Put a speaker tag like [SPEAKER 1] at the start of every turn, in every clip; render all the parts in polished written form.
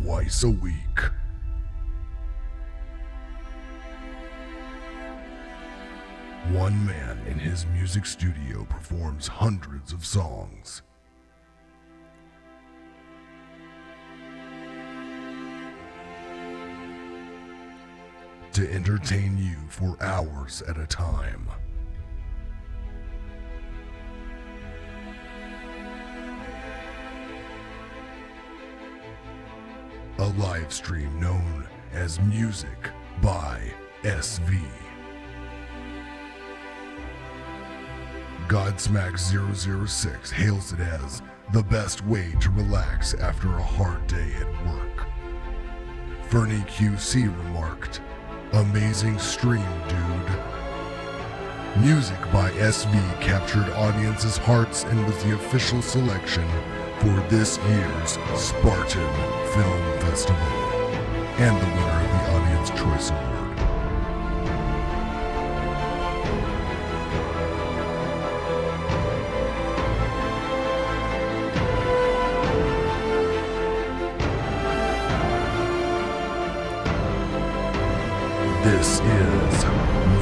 [SPEAKER 1] twice a week. One man in his music studio performs hundreds of songs. To entertain you for hours at a time. A live stream known as Music by SV. Godsmack006 hails it as the best way to relax after a hard day at work. Fernie QC remarked, "Amazing stream, dude." Music by SV captured audiences' hearts and was the official selection for this year's Spartan Film Festival, and the winner of the Audience Choice Award. This is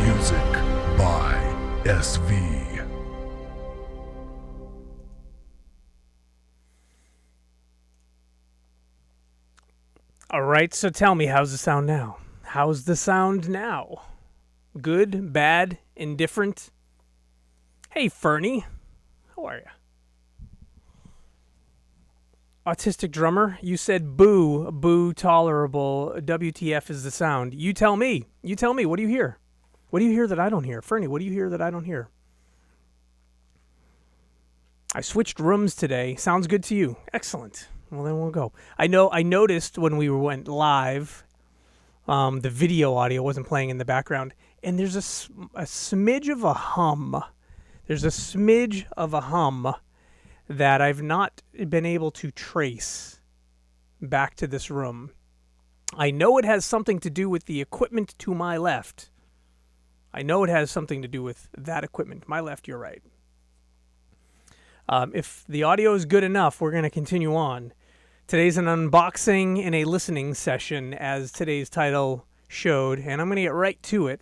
[SPEAKER 1] Music by SV.
[SPEAKER 2] All right, so tell me, how's the sound now? How's the sound now? Good, bad, indifferent? Hey, Fernie. How are you? Autistic drummer, you said boo, tolerable, WTF is the sound. You tell me, what do you hear? What do you hear that I don't hear? Fernie, what do you hear that I don't hear? I switched rooms today. Sounds good to you. Excellent. Well, then we'll go. I noticed when we went live, the video audio wasn't playing in the background, and there's a smidge of a hum. There's a smidge of a hum that I've not been able to trace back to this room. I know it has something to do with the equipment to my left. I know it has something to do with that equipment. My left, your right. If the audio is good enough, we're going to continue on. Today's an unboxing and a listening session, as today's title showed, and I'm going to get right to it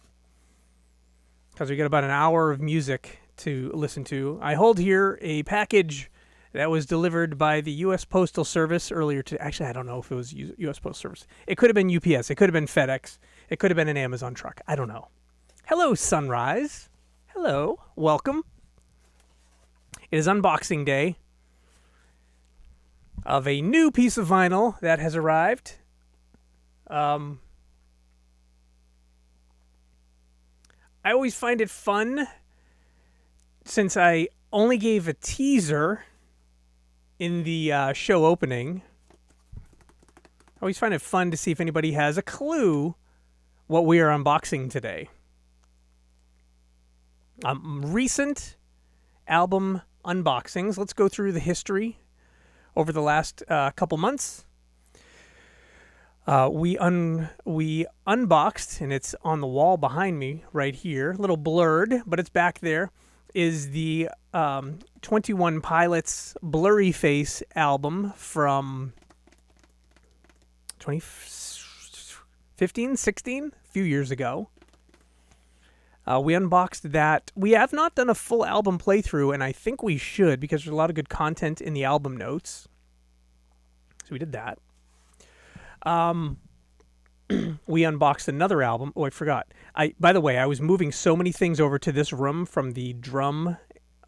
[SPEAKER 2] because we got about an hour of music to listen to. I hold here a package that was delivered by the U.S. Postal Service earlier today. Actually, I don't know if it was U.S. Postal Service. It could have been UPS. It could have been FedEx. It could have been an Amazon truck. I don't know. Hello, Sunrise. Hello. Welcome. It is unboxing day of a new piece of vinyl that has arrived. I always find it fun, since I only gave a teaser in the show opening. I always find it fun to see if anybody has a clue what we are unboxing today. Recent album unboxings. Let's go through the history over the last couple months. We unboxed, and it's on the wall behind me right here, a little blurred, but it's back there, is the 21 Pilots Blurry Face album from 2015, 16, a few years ago. We unboxed that. We have not done a full album playthrough, and I think we should, because there's a lot of good content in the album notes. So we did that. We unboxed another album. Oh, I forgot. By the way, I was moving so many things over to this room from the drum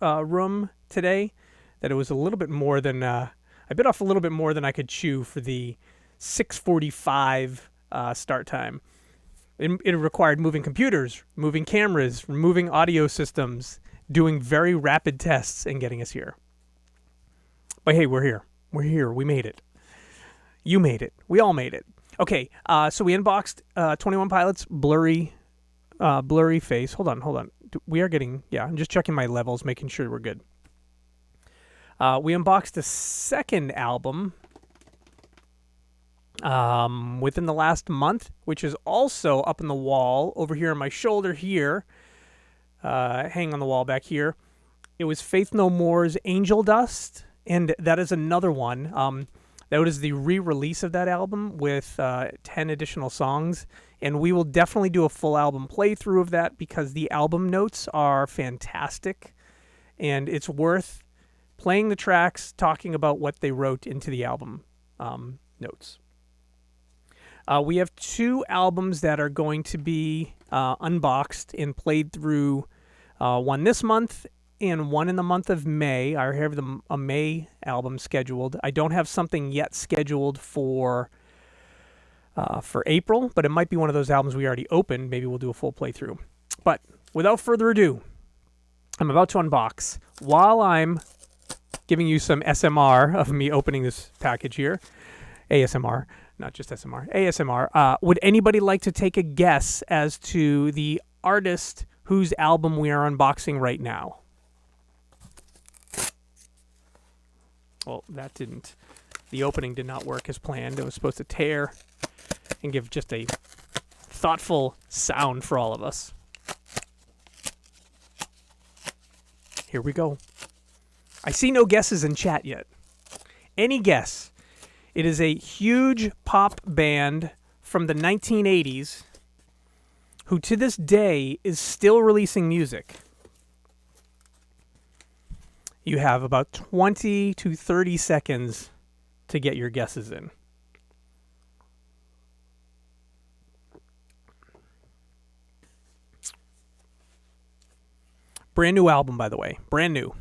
[SPEAKER 2] room today that it was a little bit more than... I bit off a little bit more than I could chew for the 6:45 start time. It required moving computers, moving cameras, moving audio systems, doing very rapid tests, and getting us here. But hey, we're here. We're here. We made it. You made it. We all made it. Okay, so we unboxed 21 Pilots Blurry Face. Hold on. We are getting... Yeah, I'm just checking my levels, making sure we're good. We unboxed the second album within the last month, which is also up on the wall over here on my shoulder here, hanging on the wall back here. It was Faith No More's Angel Dust, and that is another one. That is the re-release of that album with 10 additional songs, and we will definitely do a full album playthrough of that because the album notes are fantastic, and it's worth playing the tracks, talking about what they wrote into the album notes. We have 2 albums that are going to be unboxed and played through, one this month and one in the month of May. I have a May album scheduled. I don't have something yet scheduled for April, but it might be one of those albums we already opened. Maybe we'll do a full playthrough. But without further ado, I'm about to unbox. While I'm giving you some SMR of me opening this package here, ASMR, not just SMR, ASMR, would anybody like to take a guess as to the artist whose album we are unboxing right now? Well, the opening did not work as planned. It was supposed to tear and give just a thoughtful sound for all of us. Here we go. I see no guesses in chat yet. Any guess? It is a huge pop band from the 1980s who to this day is still releasing music. You have about 20 to 30 seconds to get your guesses in. Brand new album, by the way. Brand new.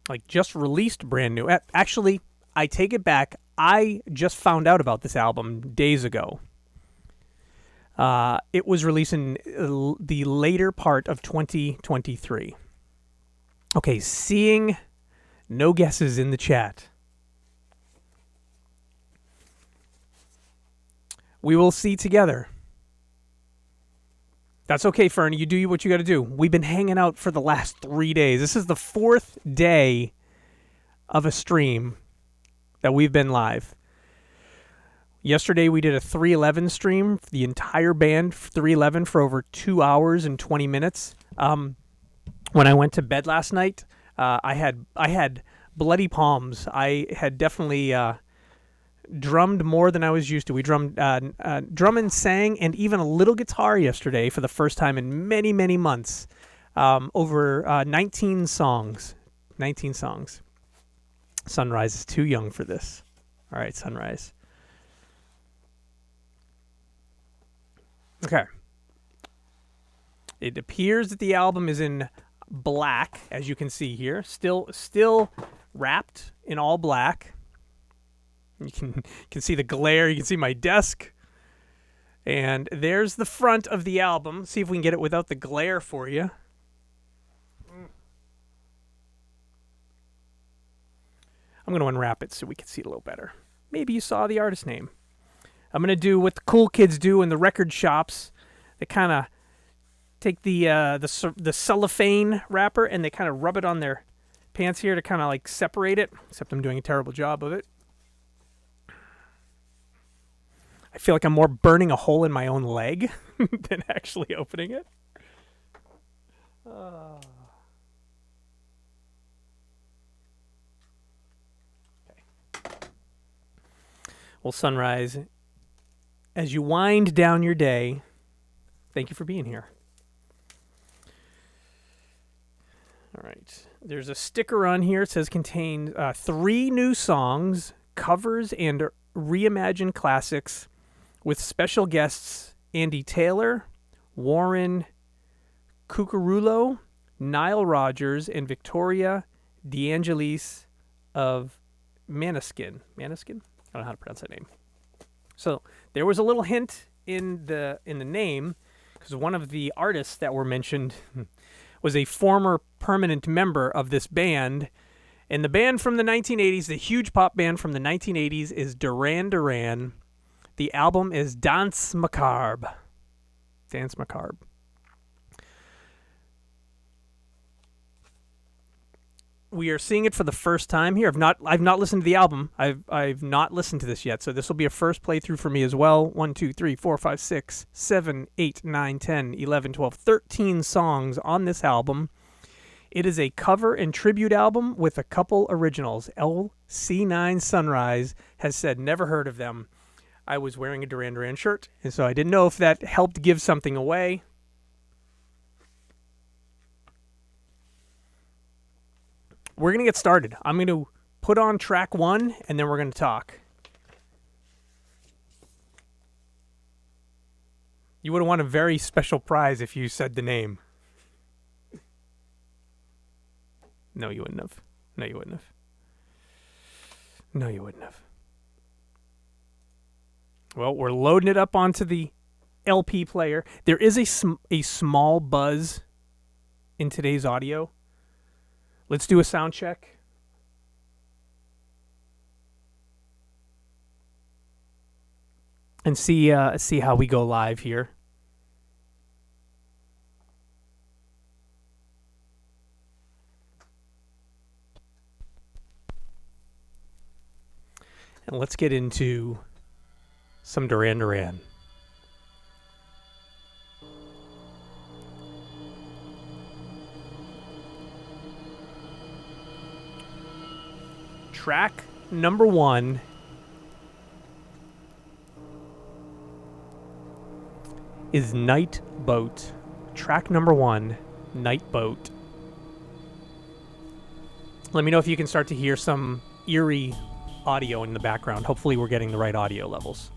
[SPEAKER 2] Like, just released brand new. Actually, I take it back. I just found out about this album days ago. It was released in the later part of 2023. Okay, seeing no guesses in the chat. We will see together. That's okay, Fernie. You do what you got to do. We've been hanging out for the last 3 days. This is the 4th day of a stream that we've been live. Yesterday we did a 311 stream, the entire band, 311 for over 2 hours and 20 minutes. When I went to bed last night, I had bloody palms. I had definitely drummed more than I was used to. We drummed, drum and sang, and even a little guitar yesterday for the first time in many, many months. Over 19 songs. 19 songs. Sunrise is too young for this. All right, Sunrise. Okay. It appears that the album is in black, as you can see here. Still wrapped in all black. You can see the glare. You can see my desk. And there's the front of the album. See if we can get it without the glare for you. I'm going to unwrap it so we can see it a little better. Maybe you saw the artist name. I'm going to do what the cool kids do in the record shops. They kind of take the cellophane wrapper and they kind of rub it on their pants here to kind of like separate it, except I'm doing a terrible job of it. I feel like I'm more burning a hole in my own leg than actually opening it. Okay. Well, Sunrise, as you wind down your day, thank you for being here. All right. There's a sticker on here. It says contains 3 new songs, covers, and reimagined classics with special guests Andy Taylor, Warren Cucurulo, Nile Rodgers, and Victoria DeAngelis of Maneskin. Maneskin? I don't know how to pronounce that name. So there was a little hint in the name, because one of the artists that were mentioned was a former permanent member of this band. And the band from the 1980s, the huge pop band from the 1980s, is Duran Duran. The album is Danse Macabre. Danse Macabre. We are seeing it for the first time here. I've not listened to the album. I've not listened to this yet, so this will be a first playthrough for me as well. 1, 2, 3, 4, 5, 6, 7, 8, 9, 10, 11, 12, 13 songs on this album. It is a cover and tribute album with a couple originals. LC9 Sunrise has said, never heard of them. I was wearing a Duran Duran shirt, and so I didn't know if that helped give something away. We're going to get started. I'm going to put on track 1, and then we're going to talk. You would have won a very special prize if you said the name. No, you wouldn't have. No, you wouldn't have. No, you wouldn't have. Well, we're loading it up onto the LP player. There is a small buzz in today's audio. Let's do a sound check. And see how we go live here. And let's get into some Duran Duran. Track number 1 is Night Boat. Track number 1, Night Boat. Let me know if you can start to hear some eerie audio in the background. Hopefully we're getting the right audio levels.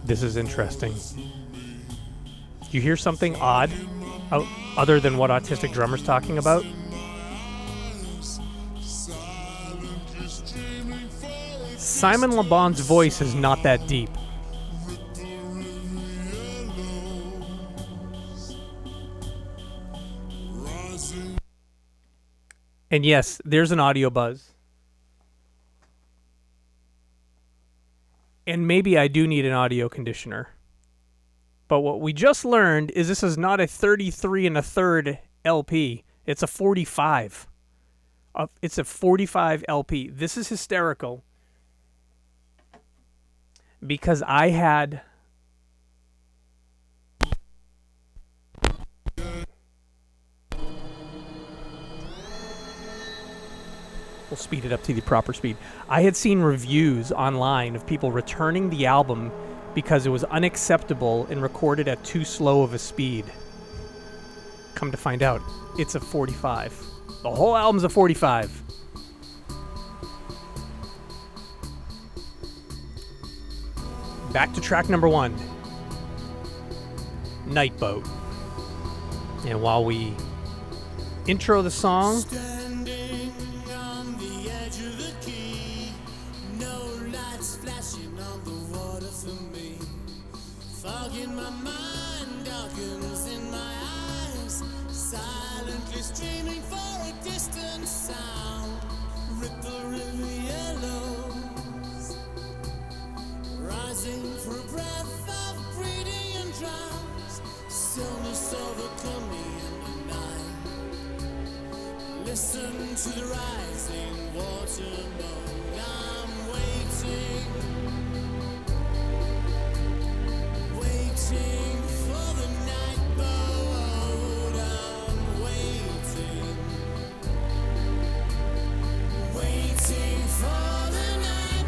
[SPEAKER 2] This is interesting. You hear something odd other than what Autistic Drummer's talking about? Simon Le Bon's voice is not that deep. And yes, there's an audio buzz. And maybe I do need an audio conditioner. But what we just learned is this is not a 33 1/3 LP. It's a 45. It's a 45 LP. This is hysterical. Because I had... We'll speed it up to the proper speed. I had seen reviews online of people returning the album because it was unacceptable and recorded at too slow of a speed. Come to find out, it's a 45. The whole album's a 45. Back to track number 1. Night Boat. And while we intro the song...
[SPEAKER 3] Listen to the rising water moan. I'm waiting for the night boat. I'm waiting for the night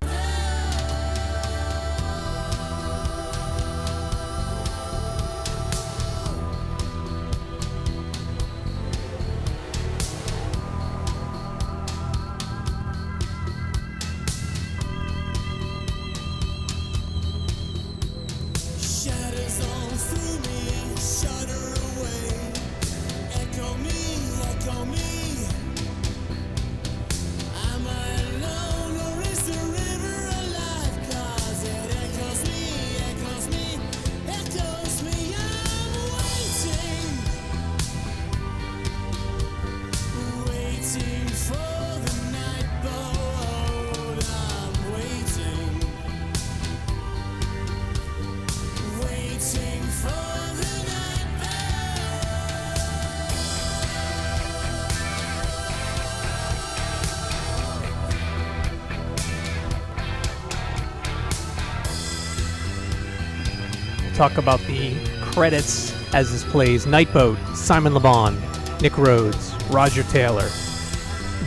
[SPEAKER 2] talk about the credits as this plays. Nightboat, Simon Le Bon, Nick Rhodes, Roger Taylor,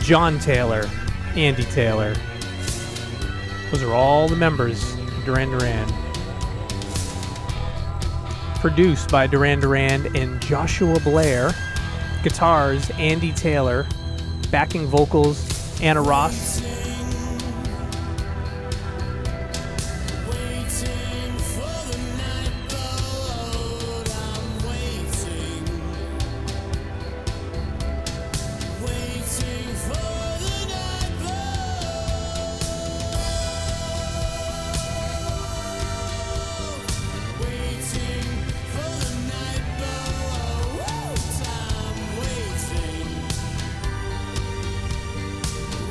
[SPEAKER 2] John Taylor, Andy Taylor. Those are all the members of Duran Duran. Produced by Duran Duran and Joshua Blair. Guitars, Andy Taylor. Backing vocals, Anna Ross.
[SPEAKER 3] Waiting for the night boat, I'm waiting. Waiting for the night boat. Waiting for the night boat, I'm waiting.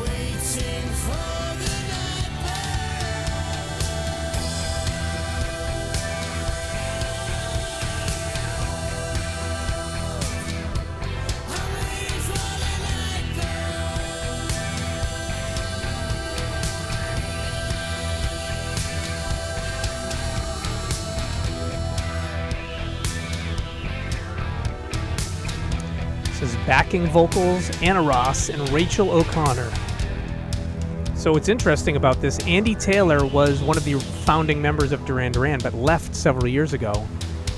[SPEAKER 3] Waiting for the night
[SPEAKER 2] This is backing vocals, Anna Ross and Rachel O'Connor. So what's interesting about this, Andy Taylor was one of the founding members of Duran Duran, but left several years ago,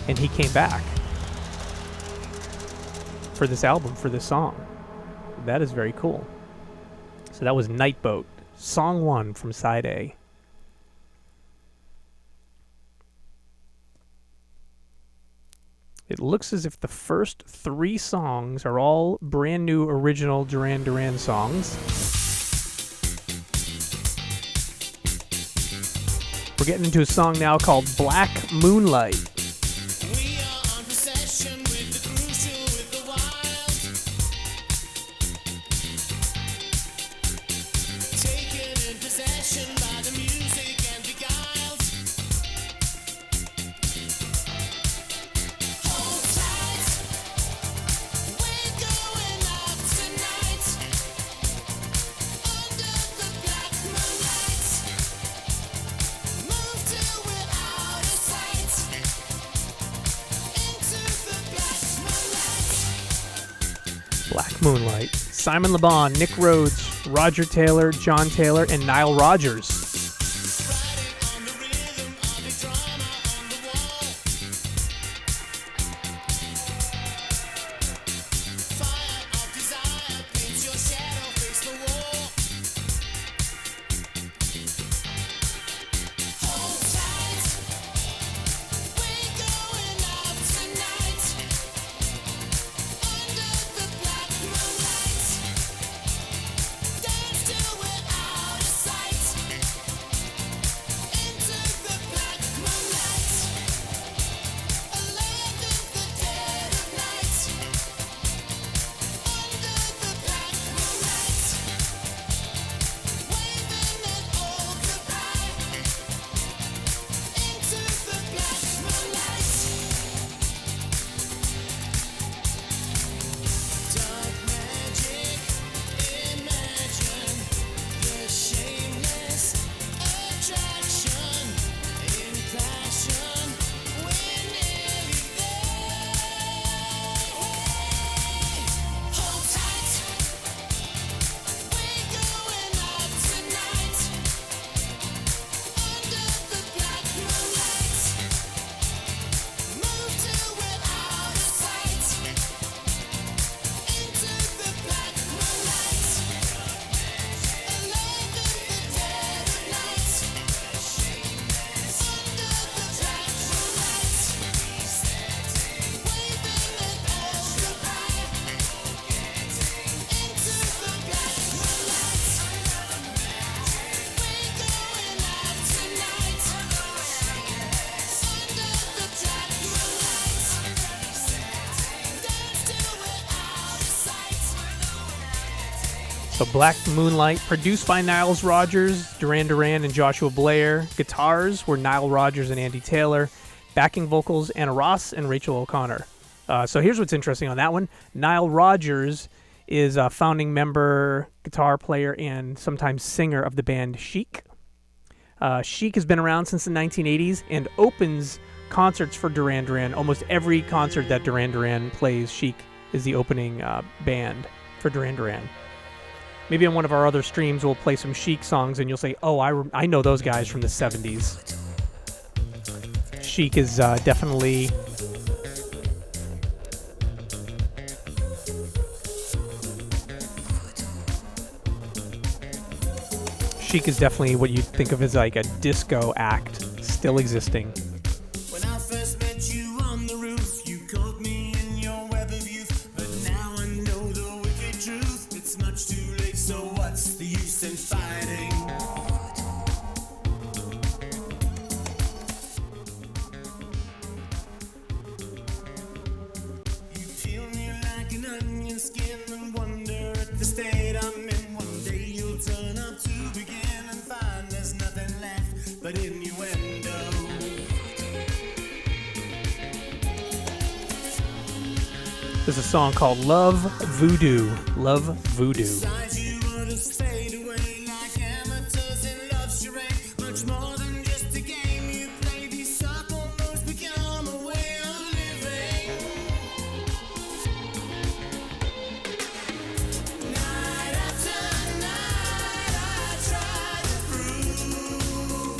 [SPEAKER 2] and he came back for this album, for this song. That is very cool. So that was Nightboat, song 1 from side A. It looks as if the first 3 songs are all brand new original Duran Duran songs. We're getting into a song now called Black Moonlight.
[SPEAKER 3] We are on possession with the crucial, with the wild. Taken in possession by the music and beguiled. Hold tight, we're going out tonight. Under the black moonlight. Move till we're out of sight. Into the black moonlight.
[SPEAKER 2] Black Moonlight. Simon Le Bon, Nick Rhodes, Roger Taylor, John Taylor, and Nile Rodgers.
[SPEAKER 3] Riding on the rhythm of the drama on the wall. Fire of desire paints your shadow, face the wall. Hold tight, we're going out tonight. Under the black moonlight. Dance till we're out of sight. Into the black moonlight. Alive in the dead of night. Under the black moonlight. Waving an old goodbye. Into the black moonlight. Dark magic, imagine the shameless attraction. In passion, we're nearly there. Hold tight, we're going out tonight. Under the black moonlight. Move till we're out of sight. Into the black moonlight. Alive in the dead of night. Under the black moonlight. Waving an old goodbye. Into the black moonlight. We're going out tonight. Under the black moonlight. Dance till we're out of sight.
[SPEAKER 2] So Black Moonlight, produced by Niles Rodgers, Duran Duran, and Joshua Blair. Guitars were Nile Rodgers and Andy Taylor. Backing vocals, Anna Ross and Rachel O'Connor. So here's what's interesting on that one. Nile Rodgers is a founding member, guitar player, and sometimes singer of the band Chic. Chic has been around since the 1980s and opens concerts for Duran Duran. Almost every concert that Duran Duran plays, Chic is the opening band for Duran Duran. Maybe on one of our other streams we'll play some Chic songs and you'll say, oh, I know those guys from the 70s. Chic is definitely... Chic is definitely what you'd think of as like a disco act still existing.
[SPEAKER 3] When I first met you on the roof, you caught me in your web of youth. But now I know the wicked truth. It's much too late, so what's the use in fighting? You peel me like an onion skin and wonder at the state I'm in. One day you'll turn up to begin and find there's nothing left but innuendo.
[SPEAKER 2] There's a song called Love Voodoo. Love Voodoo.
[SPEAKER 3] Inside you would have fade away like amateurs in love charade. Much more than just a game you play. These circle moves become a way of living. Night after night I try to prove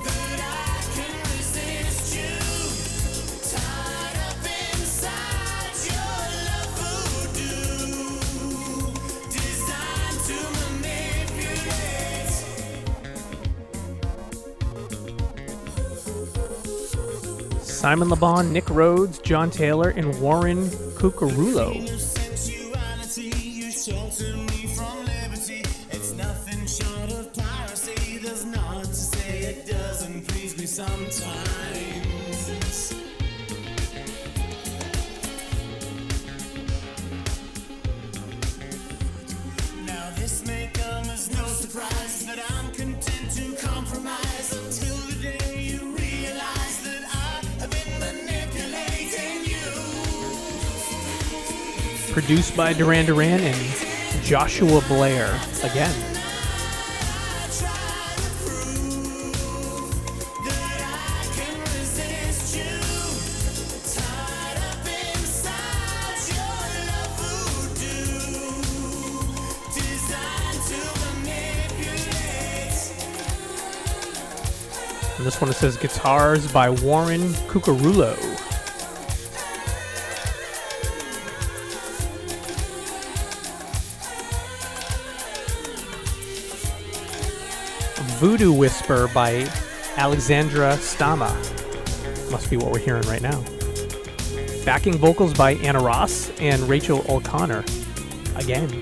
[SPEAKER 3] that I can resist you. Tied up inside your love voodoo, designed to manipulate.
[SPEAKER 2] Simon Le Bon, Nick Rhodes, John Taylor, and Warren Cucurullo.
[SPEAKER 3] Your sensuality, you shelter me from liberty. It's nothing short of piracy. There's not to say it doesn't please me sometimes. Now this may come as no surprise, but I'm content to compromise until the day you realize that I have been manipulating you.
[SPEAKER 2] Produced by Duran Duran and Joshua Blair. Again. And this one it says guitars by Warren Cucurullo. Voodoo Whisper by Alexandra Stama. Must be what we're hearing right now. Backing vocals by Anna Ross and Rachel O'Connor. Again.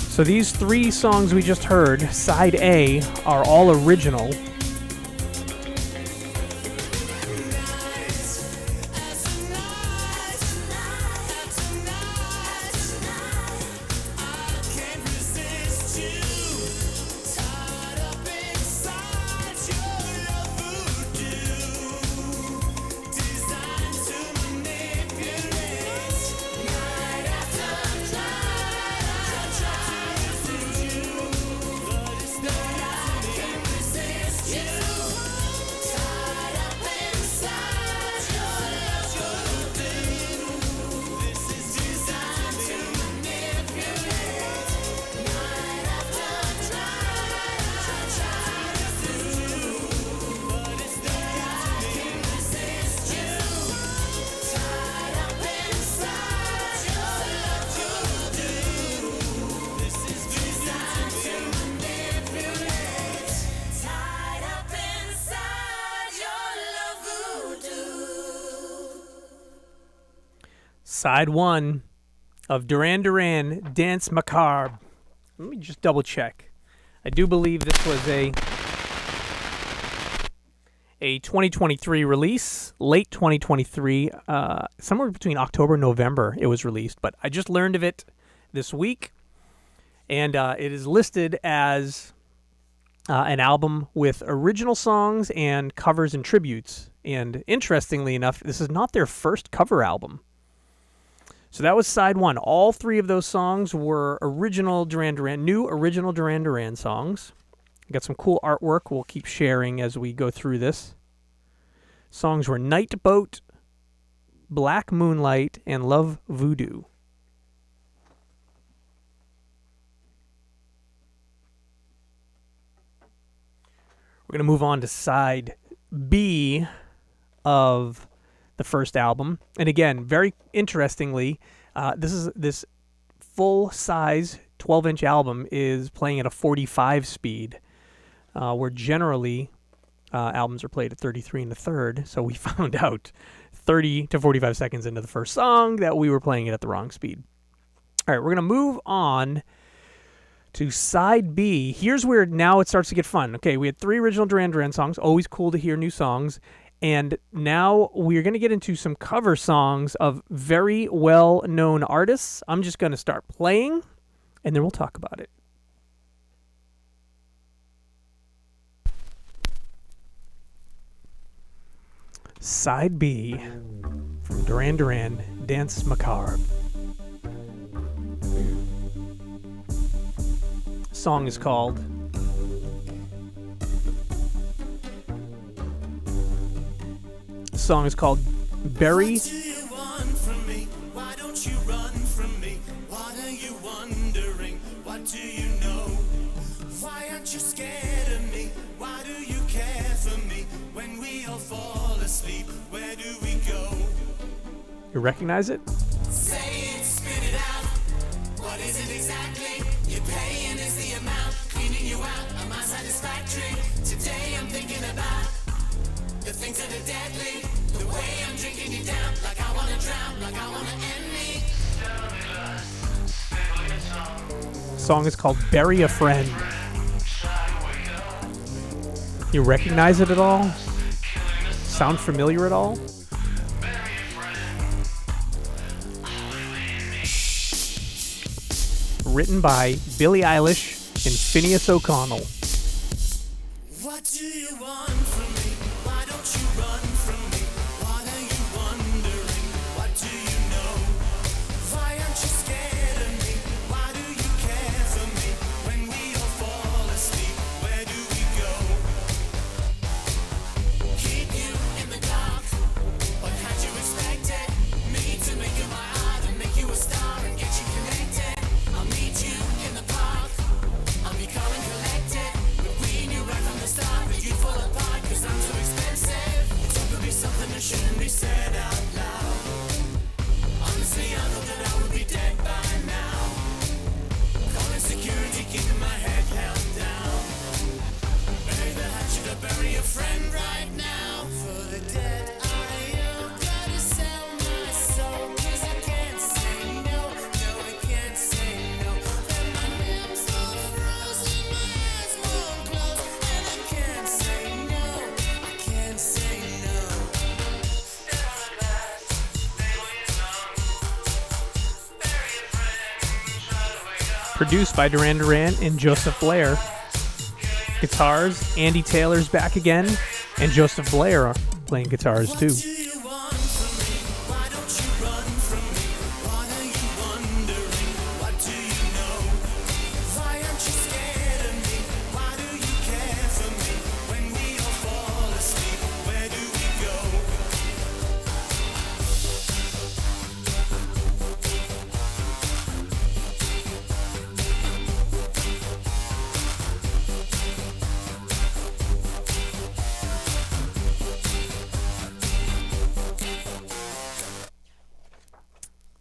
[SPEAKER 2] So these three songs we just heard, side A, are all original. Side 1 of Duran Duran, Dance Macabre. Let me just double check. I do believe this was a 2023 release, late 2023, somewhere between October and November it was released, but I just learned of it this week, and it is listed as an album with original songs and covers and tributes, and interestingly enough, this is not their first cover album. So that was side 1. All three of those songs were original Duran Duran, new original Duran Duran songs. Got some cool artwork we'll keep sharing as we go through this. Songs were Night Boat, Black Moonlight, and Love Voodoo. We're going to move on to side B of the first album. And again, very interestingly, this full-size 12-inch album is playing at a 45 speed, where generally albums are played at 33 1/3. So we found out 30 to 45 seconds into the first song that we were playing it at the wrong speed. All right, we're going to move on to side B. Here's where now it starts to get fun. Okay, we had 3 original Duran Duran songs. Always cool to hear new songs. And now we're going to get into some cover songs of very well-known artists. I'm just going to start playing, and then we'll talk about it. Side B from Duran Duran, Dance Macabre. Song is called Berry.
[SPEAKER 3] What do you want from me? Why don't you run from me? What are you wondering? What do you know? Why aren't you scared of me? Why do you care for me? When we all fall asleep, where do we go?
[SPEAKER 2] You recognize it?
[SPEAKER 3] Say it, spit it out. What is it exactly? You're paying is the amount. Cleaning you out, am I satisfactory? Today I'm thinking about the things that are deadly. The way I'm drinking you down, like I wanna drown, like I wanna end me.
[SPEAKER 2] Song is called Bury a Friend. You recognize it at all? Sound familiar at all? Written by Billie Eilish and Phineas O'Connell.
[SPEAKER 3] What do you want from me? Why don't you run from me? What are you wondering? What do you know? Why aren't you scared of me? Why do you care for me? When we all fall asleep, where do we go? Keep you in the dark. What had you expected? Me to make you my art and make you a star and get you connected. I'll meet you in the park. I'll be calm and collected. But we knew right from the start that you'd fall apart, 'cause I'm too expensive. Talk could be something that shouldn't be said out loud. Honestly, I thought that I would be dead by now. Calling security, keeping my head held down. Bury the hatchet or bury a friend right now. For the dead I owe, gotta sell my soul, 'cause I can't say no, no, I can't say no. Then my lips all frozen, my eyes won't close, and I can't say no, I can't say no.
[SPEAKER 2] Produced by Duran Duran and Joseph Blair. Guitars, Andy Taylor's back again, and Joseph Blair are playing guitars too.
[SPEAKER 3] What do you want from me? Why don't you run from me? What are you wondering? What do you know? Why aren't you scared of me? Why do you care for me? When we all fall asleep, where do we go?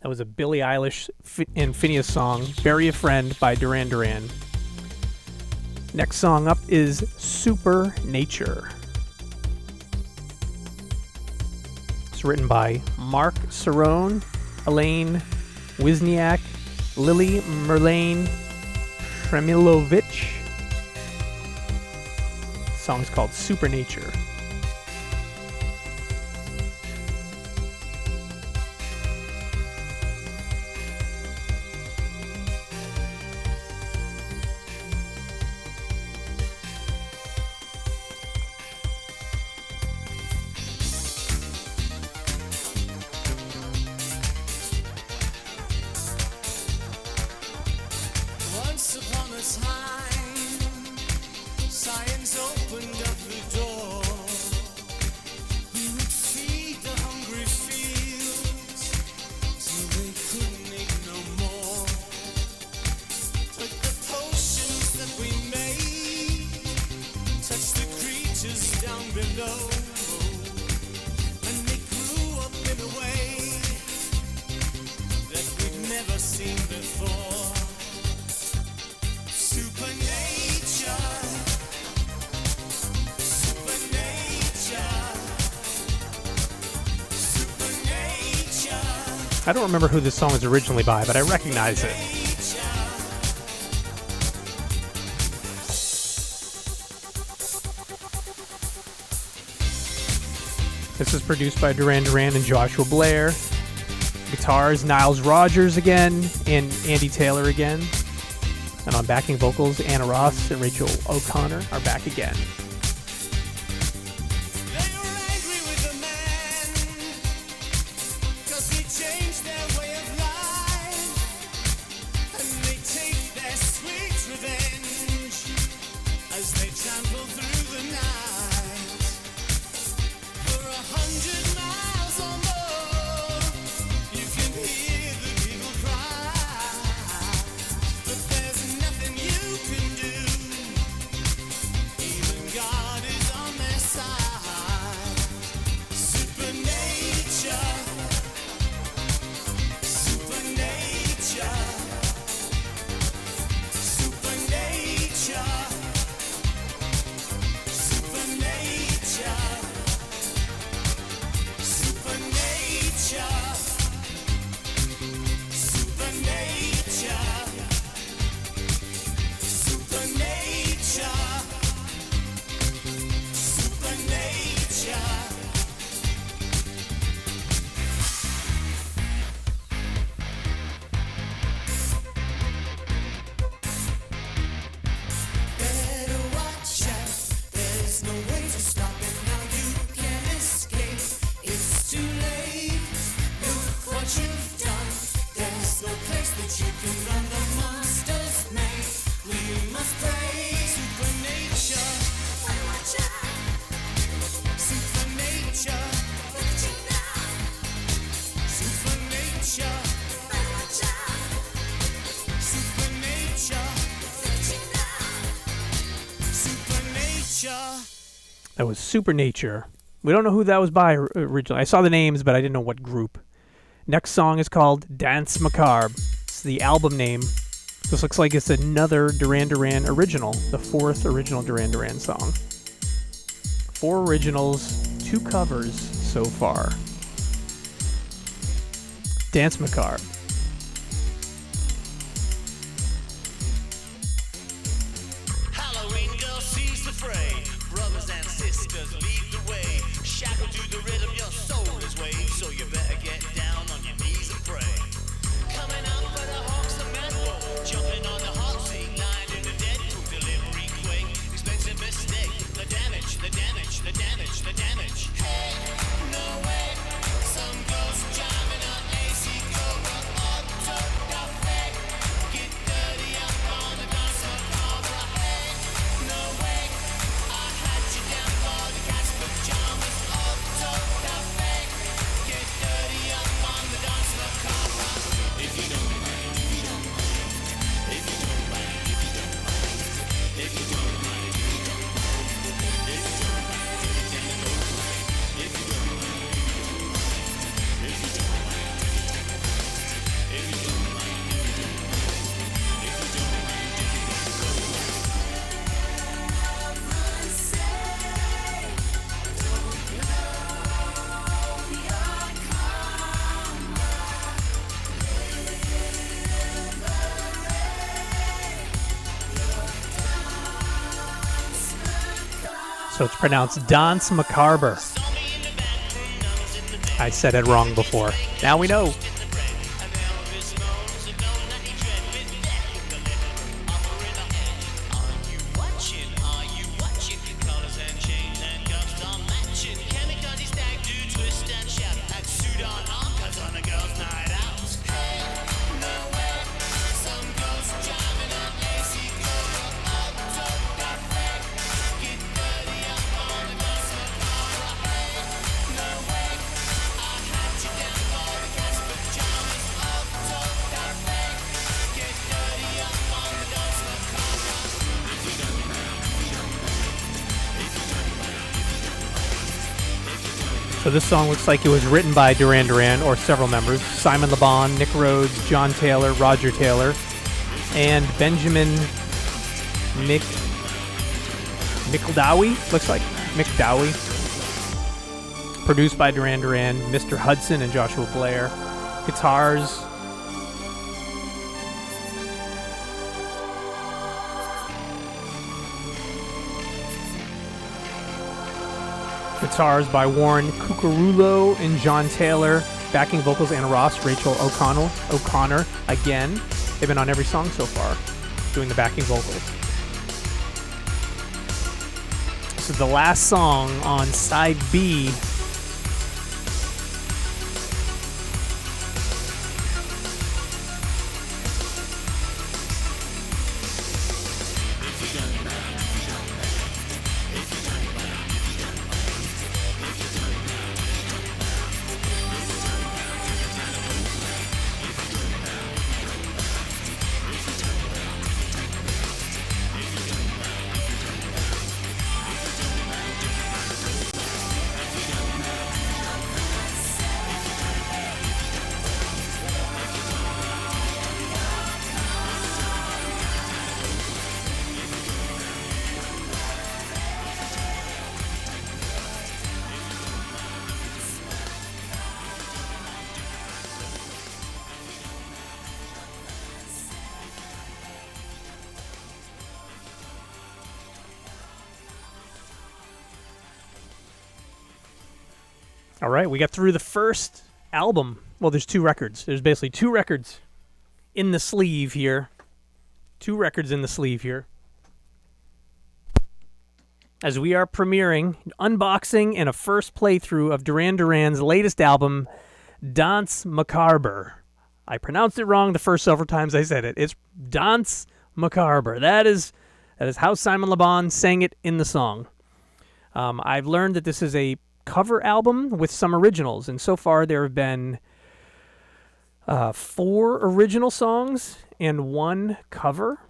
[SPEAKER 2] That was a Billie Eilish and Phineas song, Bury a Friend by Duran Duran. Next song up is Super Nature. It's written by Mark Cerrone, Elaine Wisniak, Lily Merlane Tremilovich. The song's called Super Nature.
[SPEAKER 3] Once upon a time, Science opened up the door. We would feed the hungry fields till they couldn't eat no more. But the potions that we made touched the creatures down below, and they grew up in a way that we'd never seen before. Supernature, supernature, supernature.
[SPEAKER 2] I don't remember who this song was originally by, but I recognize it. This is produced by Duran Duran and Joshua Blair. Guitars, Niles Rogers again, and Andy Taylor again. And on backing vocals, Anna Ross and Rachel O'Connor are back again.
[SPEAKER 3] They were angry with the man, 'cause he changed their way of life, and they take their sweet revenge as they trample through the night. For 100 miles or more, you can hear the people cry, but there's nothing you can do. Even God is on their side. Supernature, supernature, supernature, supernature, supernature, supernature, supernature, supernature. Better watch out, there's no way to stop it now, you can't escape, it's too late. Look what you've done, there's no place that you can run, the monster's made, we must pray. Supernature, better watch out. Supernature, look at you now. Supernature, better watch out. Supernature, look at you now. Supernature.
[SPEAKER 2] That was Supernature. We don't know who that was by originally. I saw the names, but I didn't know what group. Next song is called Dance Macabre. It's the album name. This looks like it's another Duran Duran original, the fourth original Duran Duran song. 4 originals, 2 covers so far. Dance Macabre.
[SPEAKER 3] Halloween girl sees the fray. Brothers and sisters lead the way. Shackled to the rhythm, your soul is waved. So you better get down on your knees and pray. Coming out for the hawks and mango. Jumping on the hot seat, lying in the dead pool. Delivery quick, expensive mistake. The damage, the damage, the damage, the damage. Hey, no way. Some girls driving on AC Cobra Auto Cafe. Get dirty up on the dance floor. Hey, no way. I had you down for the cat's pajamas. Auto Cafe. Get dirty up on the dance floor. If you don't mind, if you don't mind, if you don't mind, if you don't mind, if you don't mind, if you don't mind, if you don't mind, if you don't mind, if you don't mind, if you don't mind, if you don't mind, if you don't mind, if you
[SPEAKER 2] So it's pronounced Dance Macabre. I said it wrong before. Now we know. So this song looks like it was written by Duran Duran, or several members: Simon Le Bon, Nick Rhodes, John Taylor, Roger Taylor, and Benjamin McDowey, looks like. McDowey. Produced by Duran Duran, Mr. Hudson, and Joshua Blair. Guitars. Guitars by Warren Cucurulo and John Taylor. Backing vocals Anna Ross, Rachel O'Connor. Again, they've been on every song so far, doing the backing vocals. This is the last song on side B. All right, we got through the first album. Well, there's two records. There's basically two records in the sleeve here. Two records in the sleeve here. As we are premiering, unboxing, and a first playthrough of Duran Duran's latest album, Danse Macabre. I pronounced it wrong the first several times I said it. It's Danse Macabre. That is how Simon Le Bon sang it in the song. I've learned that this is a cover album with some originals, and so far there have been 4 original songs and 1 cover.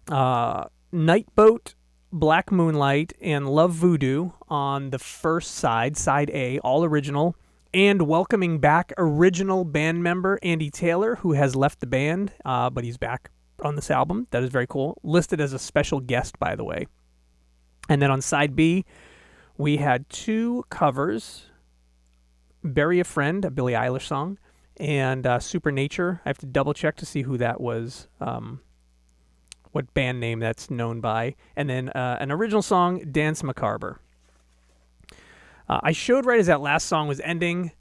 [SPEAKER 2] Night Boat, Black Moonlight, and Love Voodoo on the first side, side A, all original, and welcoming back original band member Andy Taylor, who has left the band, but he's back on this album. That is very cool. Listed as a special guest, by the way. And then on side B, we had 2 covers, Bury a Friend, a Billie Eilish song, and Supernature. I have to double check to see who that was, what band name that's known by. And then an original song, Danse Macabre. I showed right as that last song was ending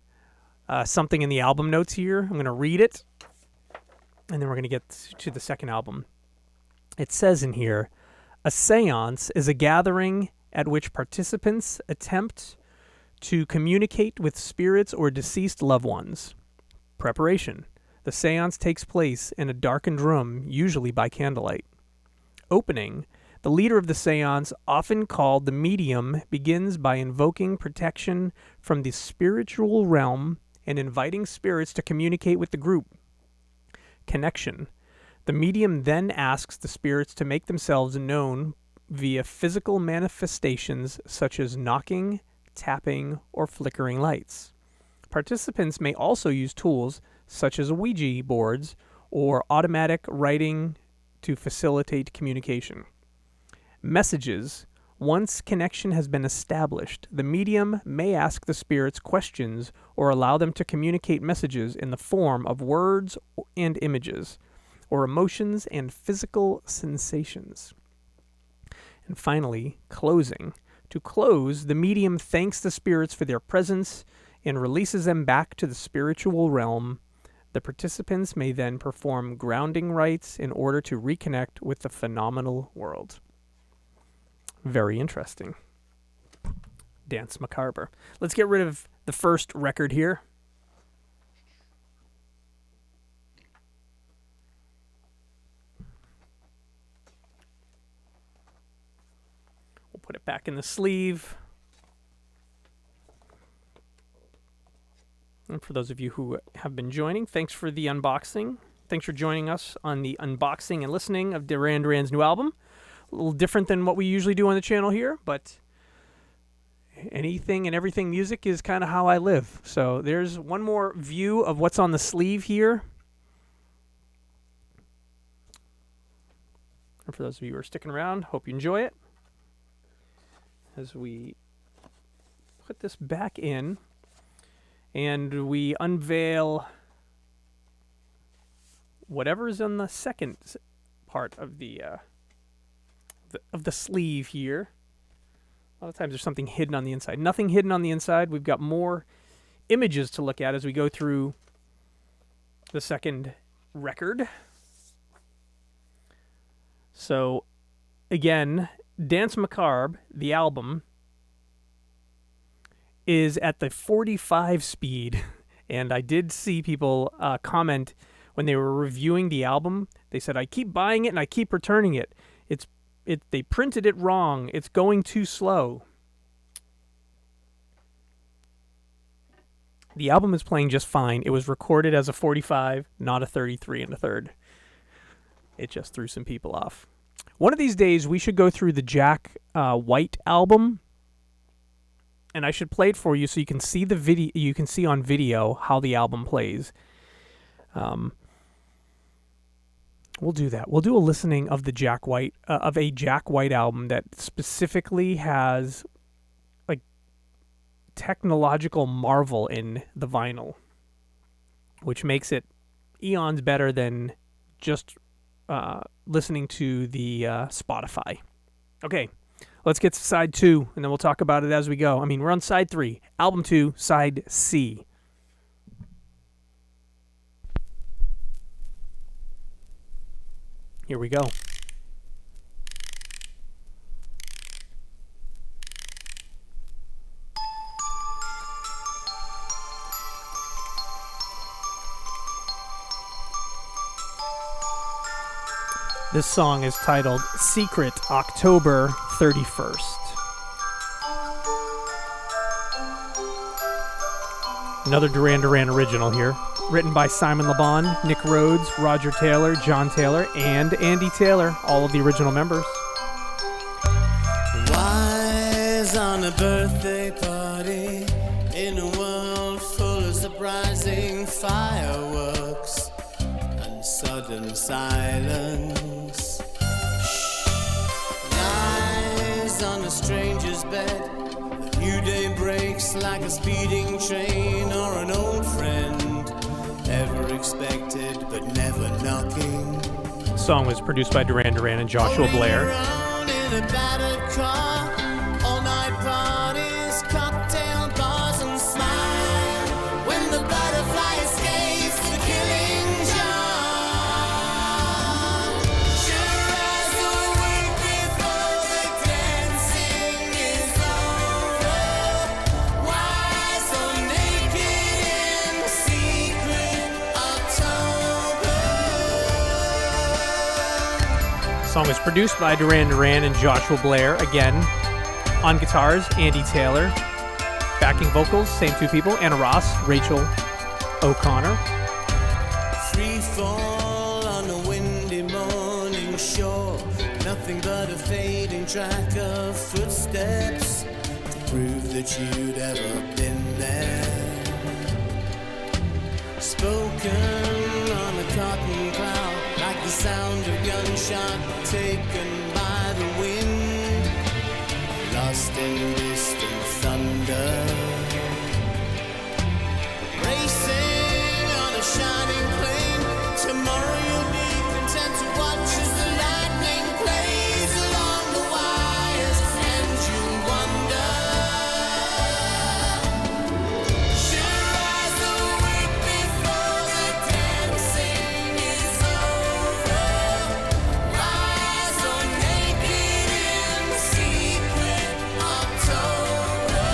[SPEAKER 2] something in the album notes here. I'm going to read it, and then we're going to get to the second album. It says in here, a seance is a gathering at which participants attempt to communicate with spirits or deceased loved ones. Preparation. The seance takes place in a darkened room, usually by candlelight. Opening. The leader of the seance, often called the medium, begins by invoking protection from the spiritual realm and inviting spirits to communicate with the group. Connection. The medium then asks the spirits to make themselves known via physical manifestations such as knocking, tapping, or flickering lights. Participants may also use tools such as Ouija boards or automatic writing to facilitate communication. Messages. Once connection has been established, the medium may ask the spirits questions or allow them to communicate messages in the form of words and images, or emotions and physical sensations. And finally, closing. To close, the medium thanks the spirits for their presence and releases them back to the spiritual realm. The participants may then perform grounding rites in order to reconnect with the phenomenal world. Very interesting. Danse Macabre. Let's get rid of the first record here. Put it back in the sleeve. And for those of you who have been joining, thanks for the unboxing. Thanks for joining us on the unboxing and listening of Duran Duran's new album. A little different than what we usually do on the channel here, but anything and everything music is kind of how I live. So there's one more view of what's on the sleeve here. And for those of you who are sticking around, hope you enjoy it. As we put this back in and we unveil whatever is on the second part of the sleeve here. A lot of times there's something hidden on the inside. Nothing hidden on the inside. We've got more images to look at as we go through the second record. So, again, Dance Macabre, the album, is at the 45 speed. And I did see people comment when they were reviewing the album. They said, I keep buying it and I keep returning it. They printed it wrong. It's going too slow. The album is playing just fine. It was recorded as a 45, not a 33 and a third. It just threw some people off. One of these days, we should go through the Jack White album, and I should play it for you so you can see the video. You can see on video how the album plays. We'll do that. We'll do a listening of the Jack White of a Jack White album that specifically has like technological marvel in the vinyl, which makes it eons better than just listening to the Spotify. Okay, let's get to side 2, and then we'll talk about it as we go. I mean, we're on side 3, album 2, side C. Here we go. This song is titled Secret October 31st. Another Duran Duran original here. Written by Simon Le Bon, Nick Rhodes, Roger Taylor, John Taylor, and Andy Taylor, all of the original members.
[SPEAKER 3] Wise on a birthday party in a world full of surprising fireworks and sudden silence. Lies on a stranger's bed. A new day breaks like a speeding train or an old friend. Never expected, but never knocking.
[SPEAKER 2] The song was produced by Duran Duran and Joshua Blair.
[SPEAKER 3] Around in a battered car, all-night parties, cocktail bars, and smile when the butterfly escapes the killing jar. Sure as a week before the dancing is over. Why so naked in secret October?
[SPEAKER 2] The song was produced by Duran Duran and Joshua Blair. Again, on guitars, Andy Taylor. Backing vocals, same two people. Anna Ross, Rachel O'Connor.
[SPEAKER 3] Free fall on a windy morning shore. Nothing but a fading track of footsteps to prove that you'd ever been there. Spoken on a cotton cloud, like the sound of gunshot taken by the wind. Lost in distant thunder. Racing on a shining plane. Tomorrow you'll be content to watch as the lightning plays along the wires, and you'll wonder. Sure as a week before the dancing is over. Why so naked in secret October?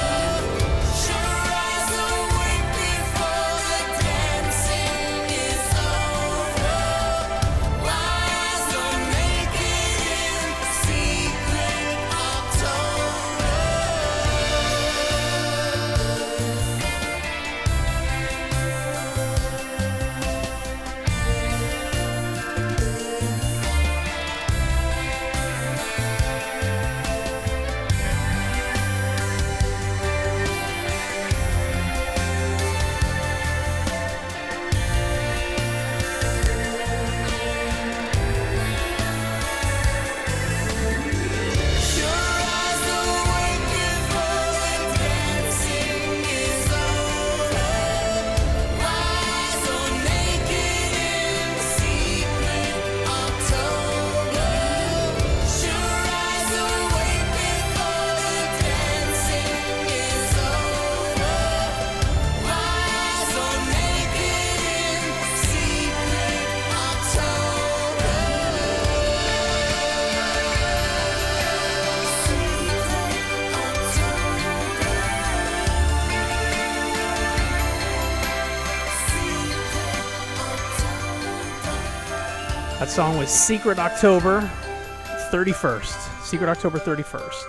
[SPEAKER 2] That song was Secret October 31st. Secret October 31st.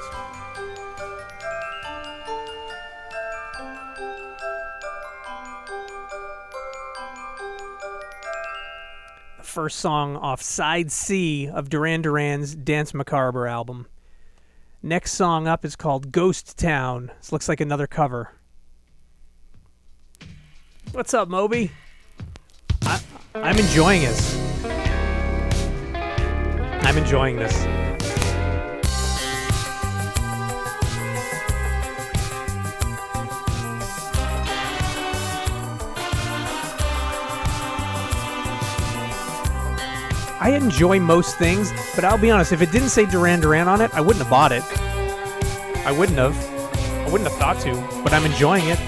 [SPEAKER 2] The first song off Side C of Duran Duran's Dance Macabre album. Next song up is called Ghost Town. This looks like another cover. What's up, Moby? I'm enjoying this. I'm enjoying this. I enjoy most things, but I'll be honest, if it didn't say Duran Duran on it, I wouldn't have bought it. I wouldn't have thought to, but I'm enjoying it.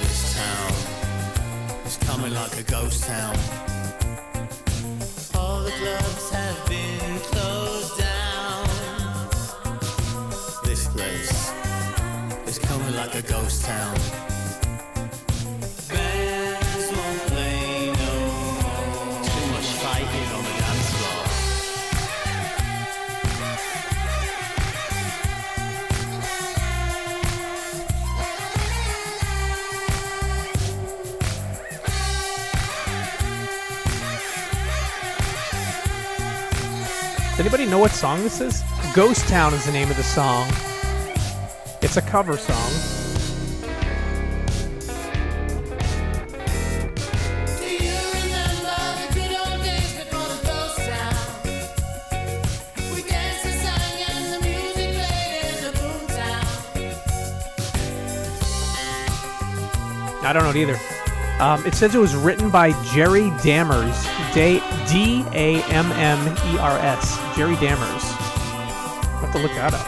[SPEAKER 3] This town is coming like a ghost town. All the clubs have been closed down. This place is coming like a ghost town. Bands won't play no more. Too much fighting on the dance floor.
[SPEAKER 2] Does anybody know what song this is? Ghost Town is the name of the song. It's a cover song.
[SPEAKER 3] Do you remember the good old days before the ghost town? We danced and sang and the music played in the boom town.
[SPEAKER 2] I don't know it either. It says it was written by Jerry Dammers. D-A-M-M-E-R-S. Jerry Dammers. I'll have to look that up.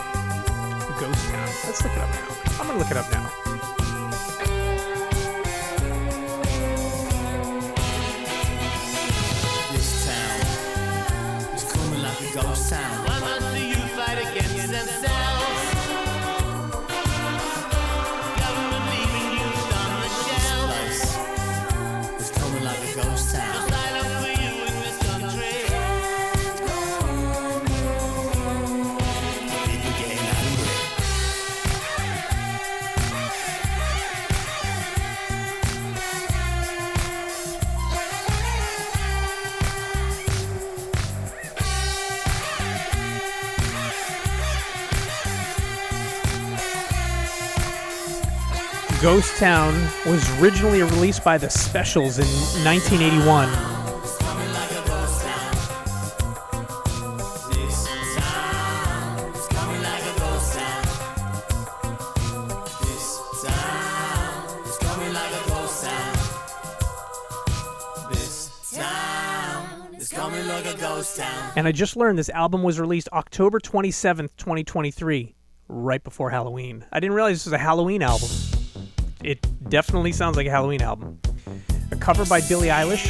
[SPEAKER 2] Ghost Town. Let's look it up now. I'm going to look it up now.
[SPEAKER 3] This town is coming like a ghost town. Why must the youth fight against themselves? Government leaving youth on the shelf. This place is coming like a ghost town. Just light up for you in this country. People getting angry.
[SPEAKER 2] Ghost Town was originally released by the Specials in 1981.
[SPEAKER 3] It's coming like a ghost town. This town is coming like a ghost town. This town is coming like a ghost town. This town is coming like a ghost town.
[SPEAKER 2] And I just learned this album was released October 27th, 2023, right before Halloween. I didn't realize this was a Halloween album. It definitely sounds like a Halloween album. A cover by Billie Eilish.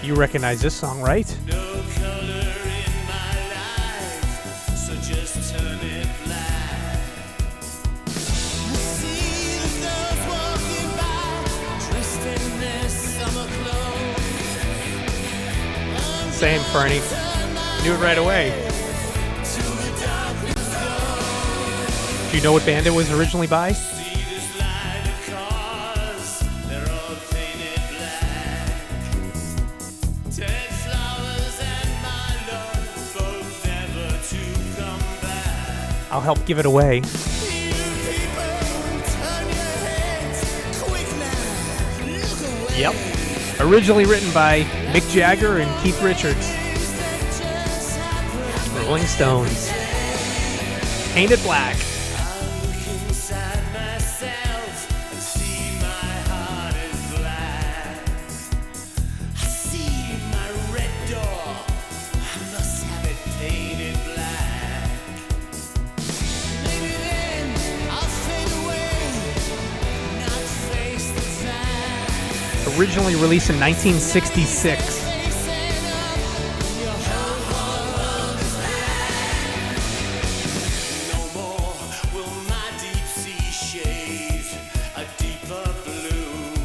[SPEAKER 2] You recognize this song, right?
[SPEAKER 3] No color in my life, so just turn it black. I see the girls walking by, dressed in their summer clothes.
[SPEAKER 2] Same, Fernie. Knew it right away.
[SPEAKER 3] To the darkness
[SPEAKER 2] Do you know what band it was originally by?
[SPEAKER 3] see this light of cars, they're all painted black. Dead flowers and my love, both never to come back.
[SPEAKER 2] I'll help give it away.
[SPEAKER 3] You people, turn your heads, quick now, look away.
[SPEAKER 2] Yep. Originally written by Mick Jagger and Keith Richards.
[SPEAKER 3] Things that just happen.
[SPEAKER 2] Rolling Stones. Painted Black.
[SPEAKER 3] I look inside myself and see my heart is black. I see my red door, I must have it painted black. Maybe then I'll fade away, not face the fact.
[SPEAKER 2] Originally released in 1966.
[SPEAKER 3] Facing up, your whole world is black. No more will my deep sea shade a deeper blue.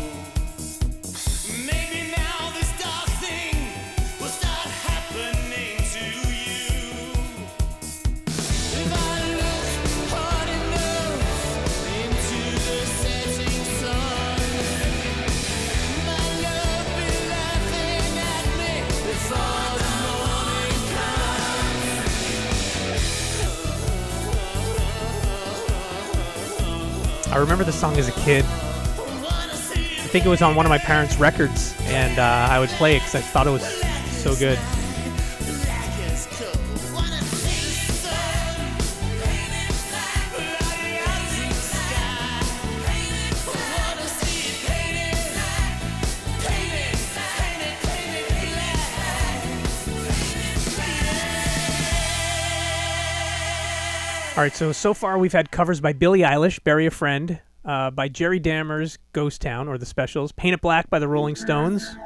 [SPEAKER 2] I remember the song as a kid. I think it was on one of my parents' records, and I would play it because I thought it was so good. All right, so far we've had covers by Billie Eilish, Bury a Friend, by Jerry Dammer's Ghost Town, or The Specials, Paint It Black by the Rolling Stones.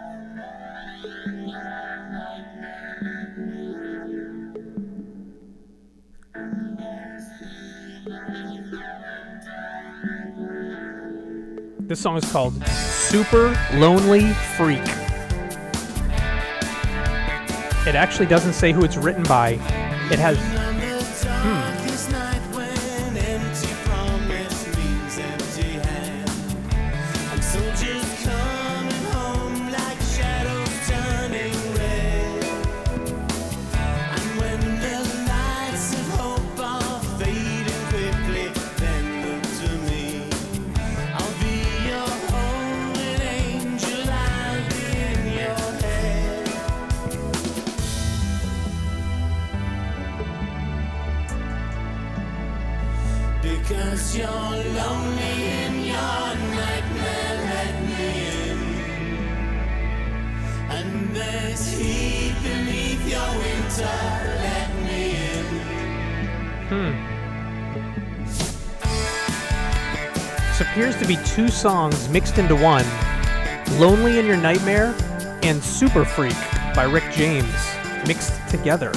[SPEAKER 2] This song is called Super Lonely Freak. It actually doesn't say who it's written by. It has...
[SPEAKER 3] Because you're lonely in your nightmare, let me in. And there's heat beneath your winter, let me in.
[SPEAKER 2] This appears to be two songs mixed into one. Lonely in Your Nightmare and Super Freak by Rick James, mixed together.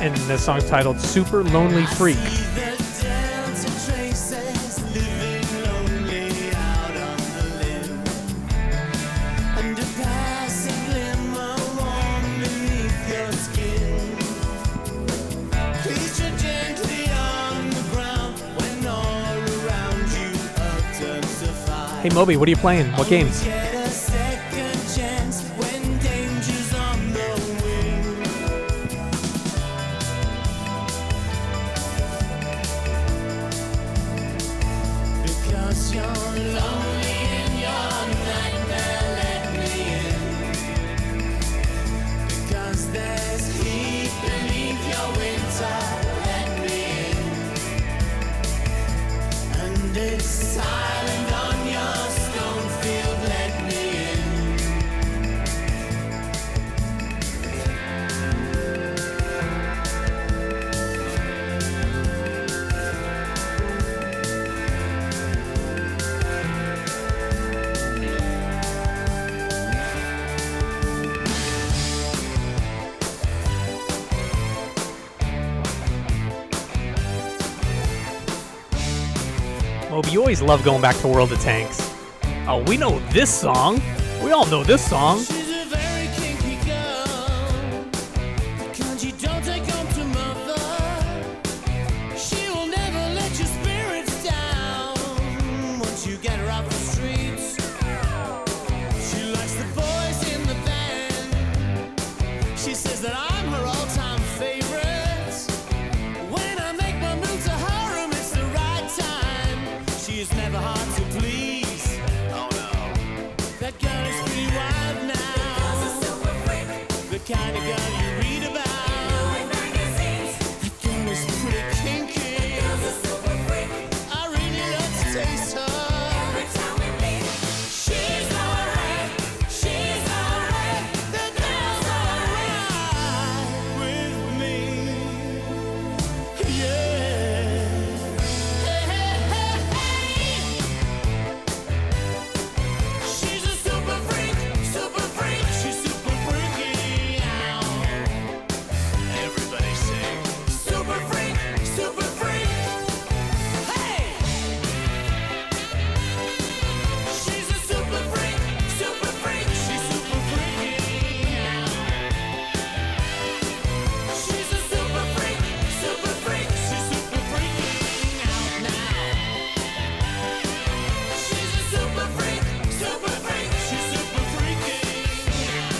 [SPEAKER 2] And the song's titled Super Lonely Freak. Hey Moby, what are you playing? What games? Moby, you always love going back to World of Tanks. Oh, we know this song. We all know this song.
[SPEAKER 3] She's a very kinky girl, the kind you don't take home to mother. She will never let your spirits down once you get her off the streets. She likes the boys in the band. She says that I'm her all-time favorite. When I make my move to her room, it's the right time. She is never hard to please. Oh no, that girl is pretty wild now. The kind of girl you read about. That girl is pretty kinky. I really love to taste her. She's alright. She's alright. The girl's alright with me. Yeah. Hey, hey, hey, hey. She's a super freak, super freak. She's super freaky out. Everybody sing. Super freak, super freak. Hey. She's a super freak, super freak. She's super freaky out. She's a super freak, super freak. She's super freaking out now. She's a super freak, super freak. She's super freaking out.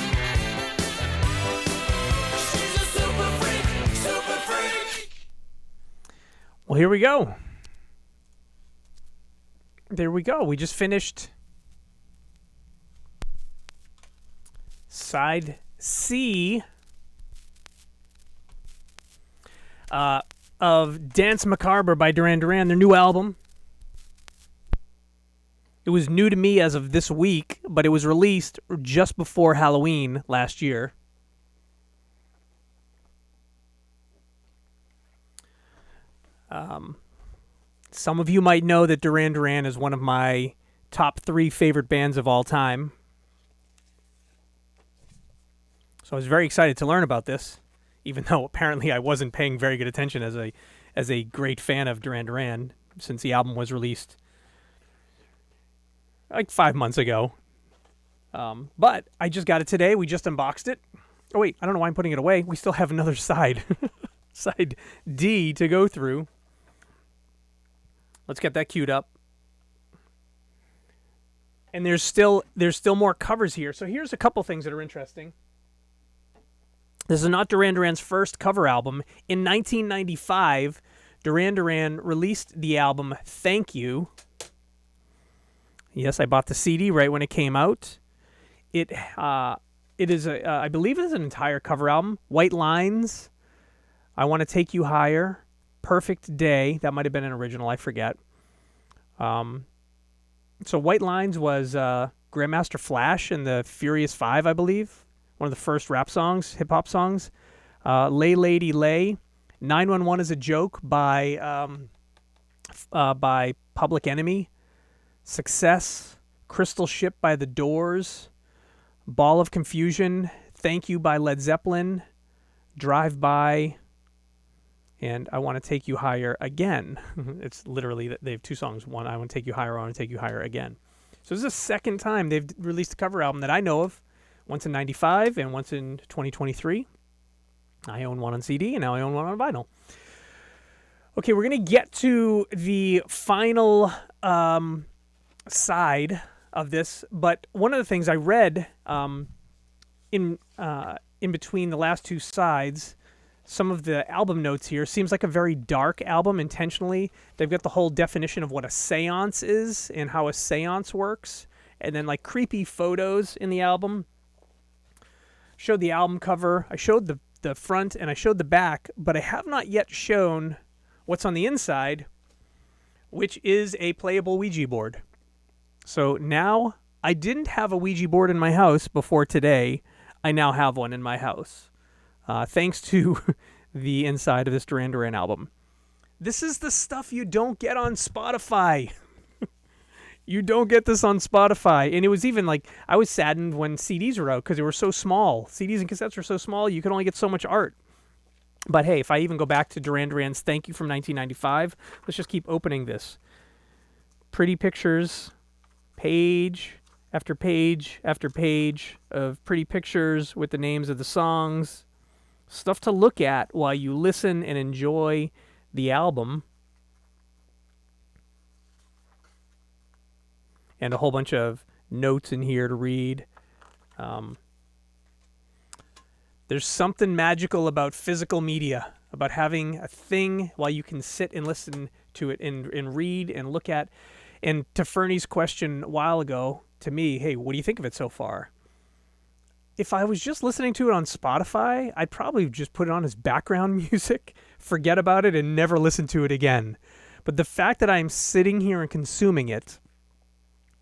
[SPEAKER 3] She's a super freak, super freak.
[SPEAKER 2] Well, here we go. there we go. We just finished side C of Dance Macabre by Duran Duran, their new album. It was new to me as of this week, but it was released just before Halloween last year. Some of you might know that Duran Duran is one of my top 3 favorite bands of all time. So I was very excited to learn about this, even though apparently I wasn't paying very good attention as a great fan of Duran Duran since the album was released like 5 months ago. But I just got it today. We just unboxed it. Oh, wait, I don't know why I'm putting it away. We still have another side, side D to go through. Let's get that queued up. And there's still more covers here. So here's a couple things that are interesting. This is not Duran Duran's first cover album. In 1995, Duran Duran released the album Thank You. Yes, I bought the CD right when it came out. It is I believe it is an entire cover album. White Lines, I Want to Take You Higher, Perfect Day. That might have been an original. I forget. So White Lines was Grandmaster Flash and the Furious Five, I believe. One of the first rap songs, hip-hop songs. Lay Lady Lay. 911 is a Joke by Public Enemy. Success. Crystal Ship by The Doors. Ball of Confusion. Thank You by Led Zeppelin. Drive By. And I Want to Take You Higher Again. It's literally, they have 2 songs. One, I Want to Take You Higher, I Want to Take You Higher Again. So this is the second time they've released a cover album that I know of. Once in 95 and once in 2023. I own one on CD and now I own one on vinyl. Okay, we're going to get to the final side of this. But one of the things I read in between the last 2 sides, some of the album notes here, seems like a very dark album intentionally. They've got the whole definition of what a seance is and how a seance works. And then like creepy photos in the album. Showed the album cover. I showed the front and I showed the back, but I have not yet shown what's on the inside, which is a playable Ouija board. So now, I didn't have a Ouija board in my house before today. I now have one in my house. Thanks to the inside of this Duran Duran album. This is the stuff you don't get on Spotify. You don't get this on Spotify. And it was even like, I was saddened when CDs were out because they were so small. CDs and cassettes were so small, you could only get so much art. But hey, if I even go back to Duran Duran's Thank You from 1995, let's just keep opening this. Pretty pictures, page after page after page of pretty pictures with the names of the songs. Stuff to look at while you listen and enjoy the album. And a whole bunch of notes in here to read. There's something magical about physical media, about having a thing while you can sit and listen to it and read and look at. And to Fernie's question a while ago, to me, hey, what do you think of it so far? If I was just listening to it on Spotify, I'd probably just put it on as background music, forget about it, and never listen to it again. But the fact that I'm sitting here and consuming it,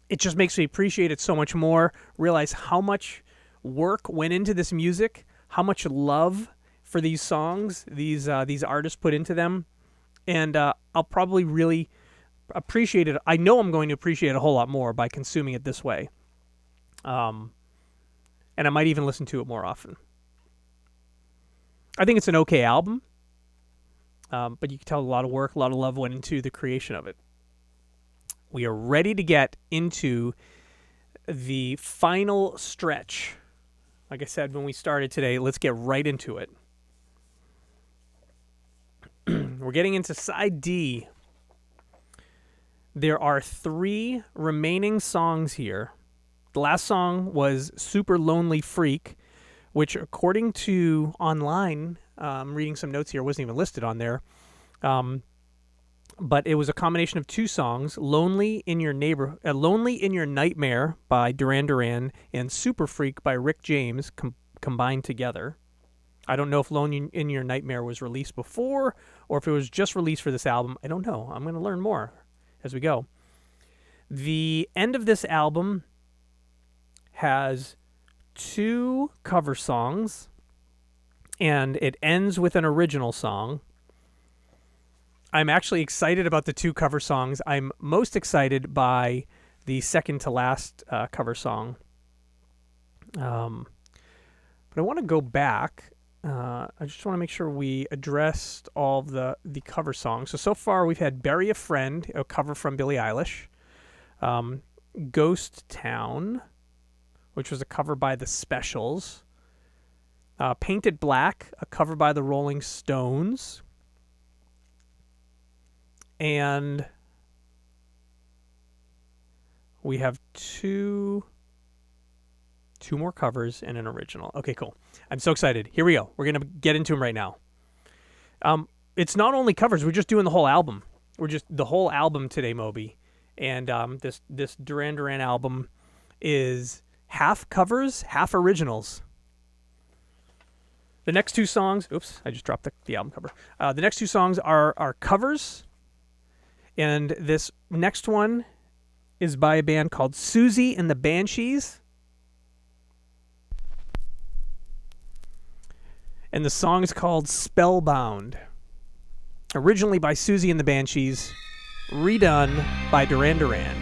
[SPEAKER 2] it just makes me appreciate it so much more, realize how much work went into this music, how much love for these songs these artists put into them, and I'll probably really appreciate it. I know I'm going to appreciate it a whole lot more by consuming it this way. And I might even listen to it more often. I think it's an okay album, but you can tell a lot of work, a lot of love went into the creation of it. We are ready to get into the final stretch. Like I said when we started today, let's get right into it. We're getting into side D. There are 3 remaining songs here. The last song was Super Lonely Freak, which according to online, I'm reading some notes here, wasn't even listed on there. but it was a combination of two songs: "Lonely in Your Nightmare" by Duran Duran and "Super Freak" by Rick James combined together. I don't know if "Lonely in Your Nightmare" was released before or if it was just released for this album. I don't know. I'm going to learn more as we go. The end of this album has 2 cover songs, and it ends with an original song. I'm actually excited about the 2 cover songs. I'm most excited by the second to last cover song. But I want to go back. I just want to make sure we addressed all of the cover songs. So far we've had "Bury a Friend," a cover from Billie Eilish. "Ghost Town," which was a cover by the Specials. "Painted Black," a cover by the Rolling Stones. And we have two more covers and an original. Okay, cool. I'm so excited. Here we go. We're going to get into them right now. It's not only covers. We're just doing the whole album. We're just the whole album today, Moby. And this Duran Duran album is half covers, half originals. The next 2 songs... Oops, I just dropped the album cover. The next 2 songs are covers. And this next one is by a band called Susie and the Banshees. And the song is called "Spellbound." Originally by Susie and the Banshees, redone by Duran Duran.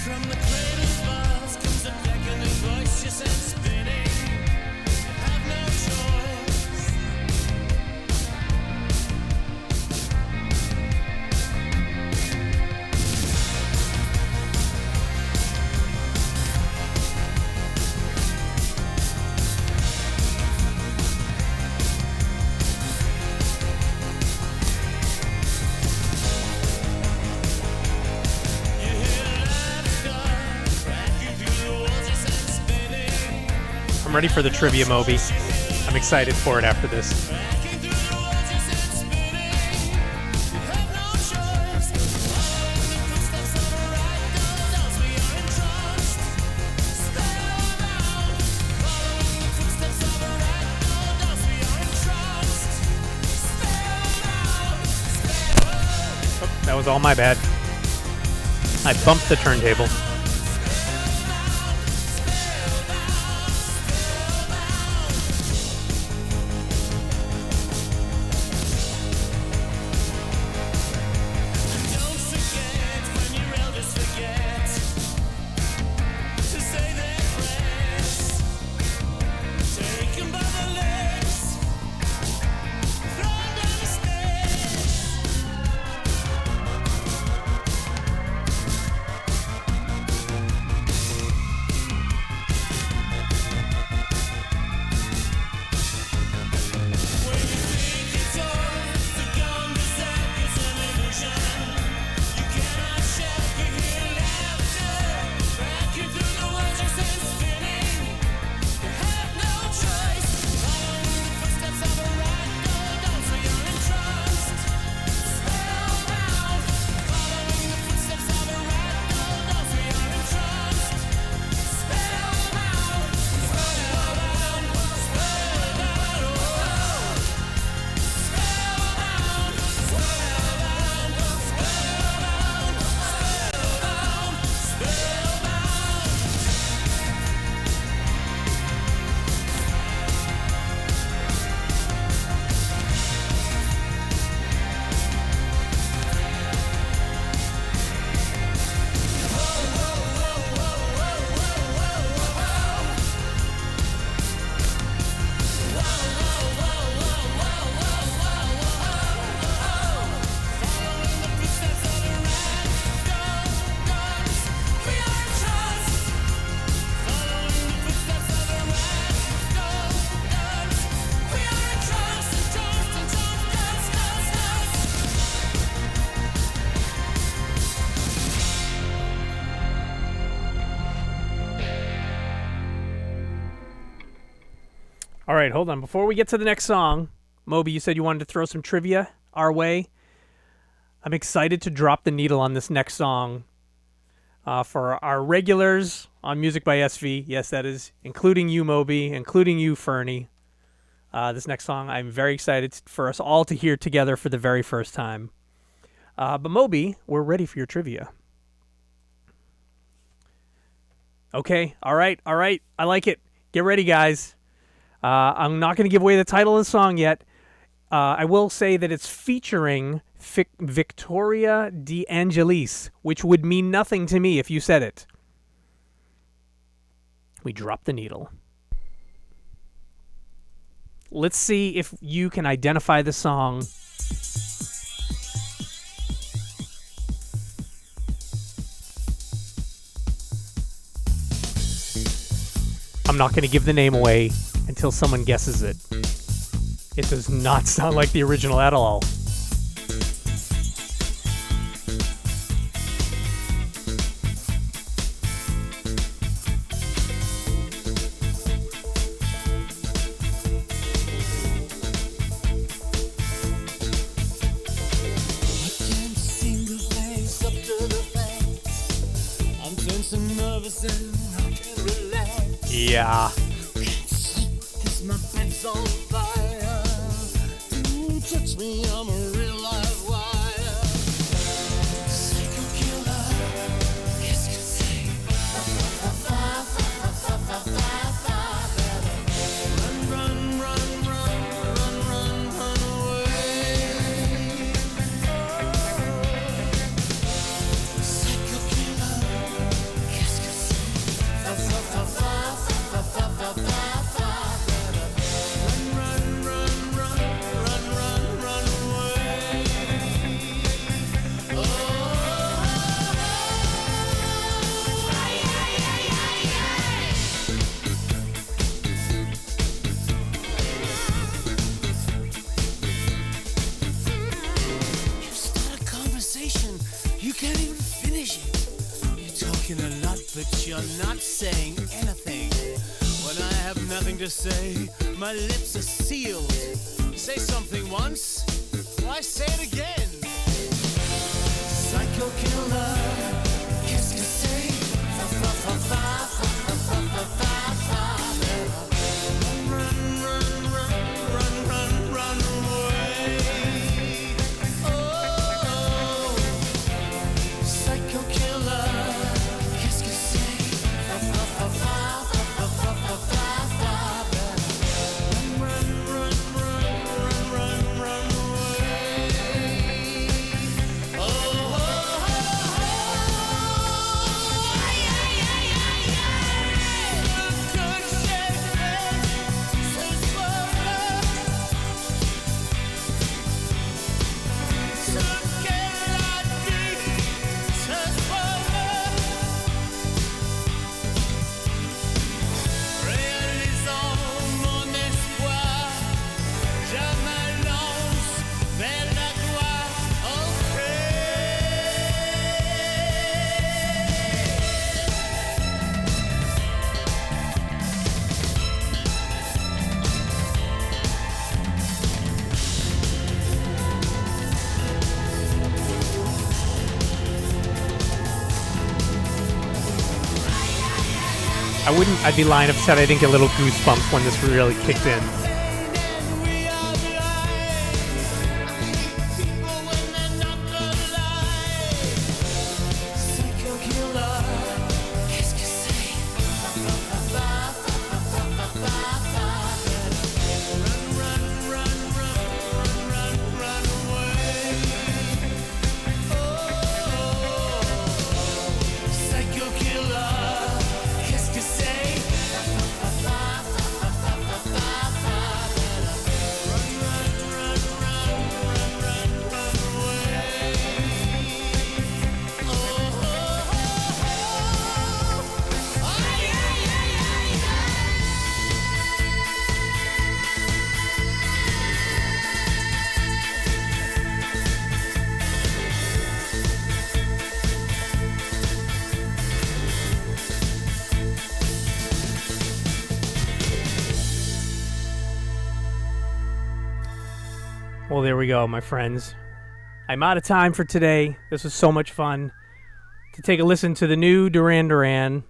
[SPEAKER 3] From the cradle bars comes a beckoning voice, you send spinning. You have no choice. You hear laughter cracking through the walls, you send spinning.
[SPEAKER 2] I'm ready for the trivia, Moby. I'm excited for it after this.
[SPEAKER 3] Cracking through the walls, you send spinning. You have no choice. Following the footsteps of a right goes as we are entranced. Spellbound. Following the footsteps of a right goes as we are entranced. Spellbound. Spellbound.
[SPEAKER 2] Oh, that was all my bad. I bumped the turntable.
[SPEAKER 3] Don't forget when your elders forget to say their prayers. Take 'em by the legs, throw 'em down the stairs.
[SPEAKER 2] All right, hold on. Before we get to the next song, Moby, you said you wanted to throw some trivia our way. I'm excited to drop the needle on this next song. For our regulars on Music by SV, yes, that is including you, Moby, including you, Fernie. This next song, I'm very excited for us all to hear together for the very first time. But Moby, we're ready for your trivia. Okay, all right. I like it. Get ready, guys. I'm not going to give away the title of the song yet. I will say that it's featuring Victoria De Angelis, which would mean nothing to me if you said it. We drop the needle. Let's see if you can identify the song. I'm not going to give the name away until someone guesses it. It does not sound like the original at all. Yeah.
[SPEAKER 3] To say, my lips are sealed. Say something once, why say it again? Psycho killer, qu'est-ce que c'est? Fa fa fa fa fa fa fa fa fa. Run, run, run, run, run, run away. Oh, psycho killer, qu'est-ce que c'est? Fa fa fa fa fa fa fa fa.
[SPEAKER 2] I'd be lying if I said I didn't get a little goosebumps when this really kicked in.
[SPEAKER 3] Qu'est-ce que c'est?
[SPEAKER 2] Well, there we go, my friends. I'm out of time for today. This was so much fun to take a listen to the new Duran Duran,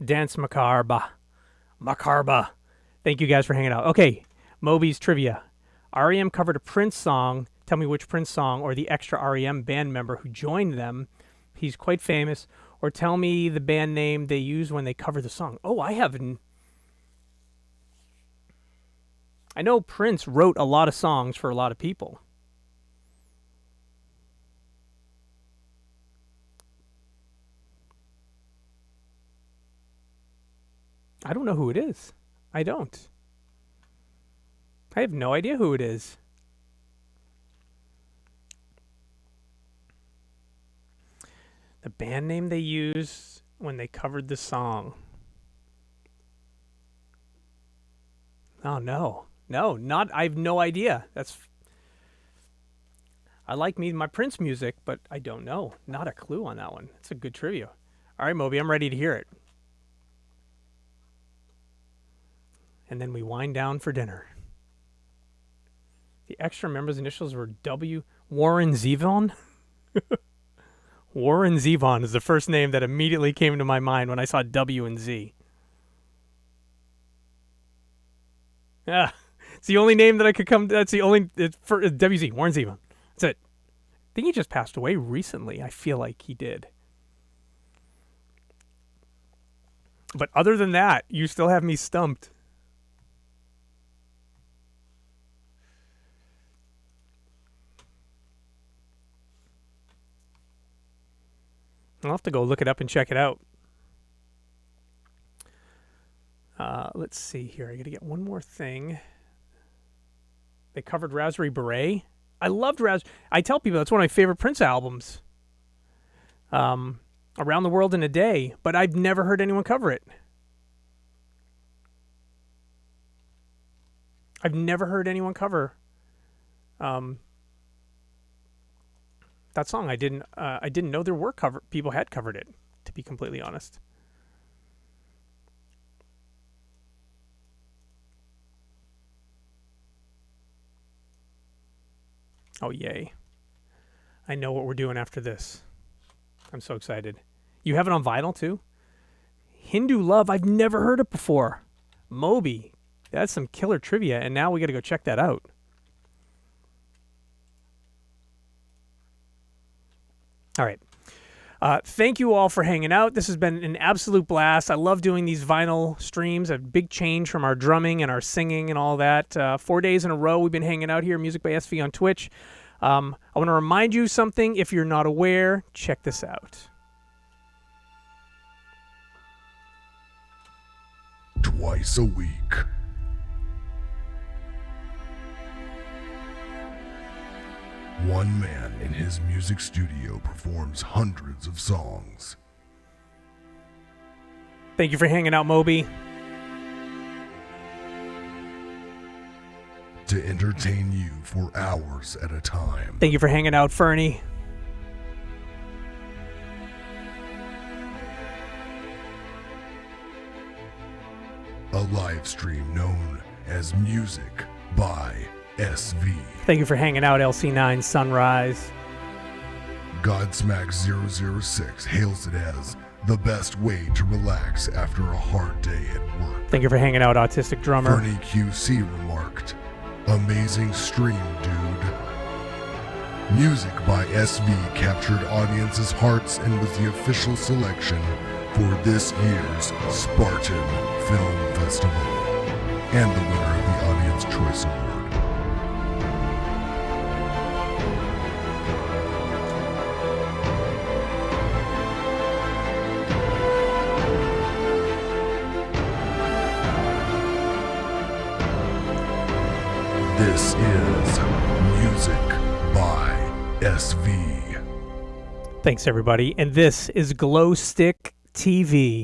[SPEAKER 2] Dance Macabre. Macabre. Thank you guys for hanging out. Okay, Moby's trivia. REM covered a Prince song. Tell me which Prince song or the extra REM band member who joined them. He's quite famous. Or tell me the band name they use when they cover the song. Oh, I haven't. I know Prince wrote a lot of songs for a lot of people. I don't know who it is. I don't. I have no idea who it is. The band name they used when they covered the song. Oh, no. No, not. I have no idea. I like my Prince music, but I don't know. Not a clue on that one. It's a good trivia. All right, Moby, I'm ready to hear it. And then we wind down for dinner. The extra member's initials were W. Warren Zevon. Warren Zevon is the first name that immediately came to my mind when I saw W and Z. Yeah, it's the only name that I could come. That's the only. It's for WZ, Warren Zevon. That's it. I think he just passed away recently. I feel like he did. But other than that, you still have me stumped. I'll have to go look it up and check it out. Let's see here. I got to get one more thing. They covered Raspberry Beret. I loved I tell people that's one of my favorite Prince albums. Around the World in a Day, but I've never heard anyone cover it. I've never heard anyone cover that song. I didn't know there were people had covered it, to be completely honest. Oh, yay. I know what we're doing after this. I'm so excited. You have it on vinyl, too? Hindu Love, I've never heard it before. Moby, that's some killer trivia, and now we got to go check that out. All right. Thank you all for hanging out. This has been an absolute blast. I love doing these vinyl streams, a big change from our drumming and our singing and all that. 4 days in a row we've been hanging out here, Music by SV on Twitch. I want to remind you something. If you're not aware, check this out.
[SPEAKER 1] Twice a week. One man in his music studio performs hundreds of songs.
[SPEAKER 2] Thank you for hanging out, Moby.
[SPEAKER 1] To entertain you for hours at a time.
[SPEAKER 2] Thank you for hanging out, Fernie.
[SPEAKER 1] A live stream known as Music by SV.
[SPEAKER 2] Thank you for hanging out, LC9 Sunrise.
[SPEAKER 1] Godsmack 006 hails it as the best way to relax after a hard day at work.
[SPEAKER 2] Thank you for hanging out, Autistic Drummer.
[SPEAKER 1] Bernie QC remarked, "Amazing stream, dude." Music by SV captured audiences' hearts and was the official selection for this year's Spartan Film Festival and the winner of the Audience Choice Award. This is Music by SV.
[SPEAKER 2] Thanks, everybody. And this is Glow Stick TV.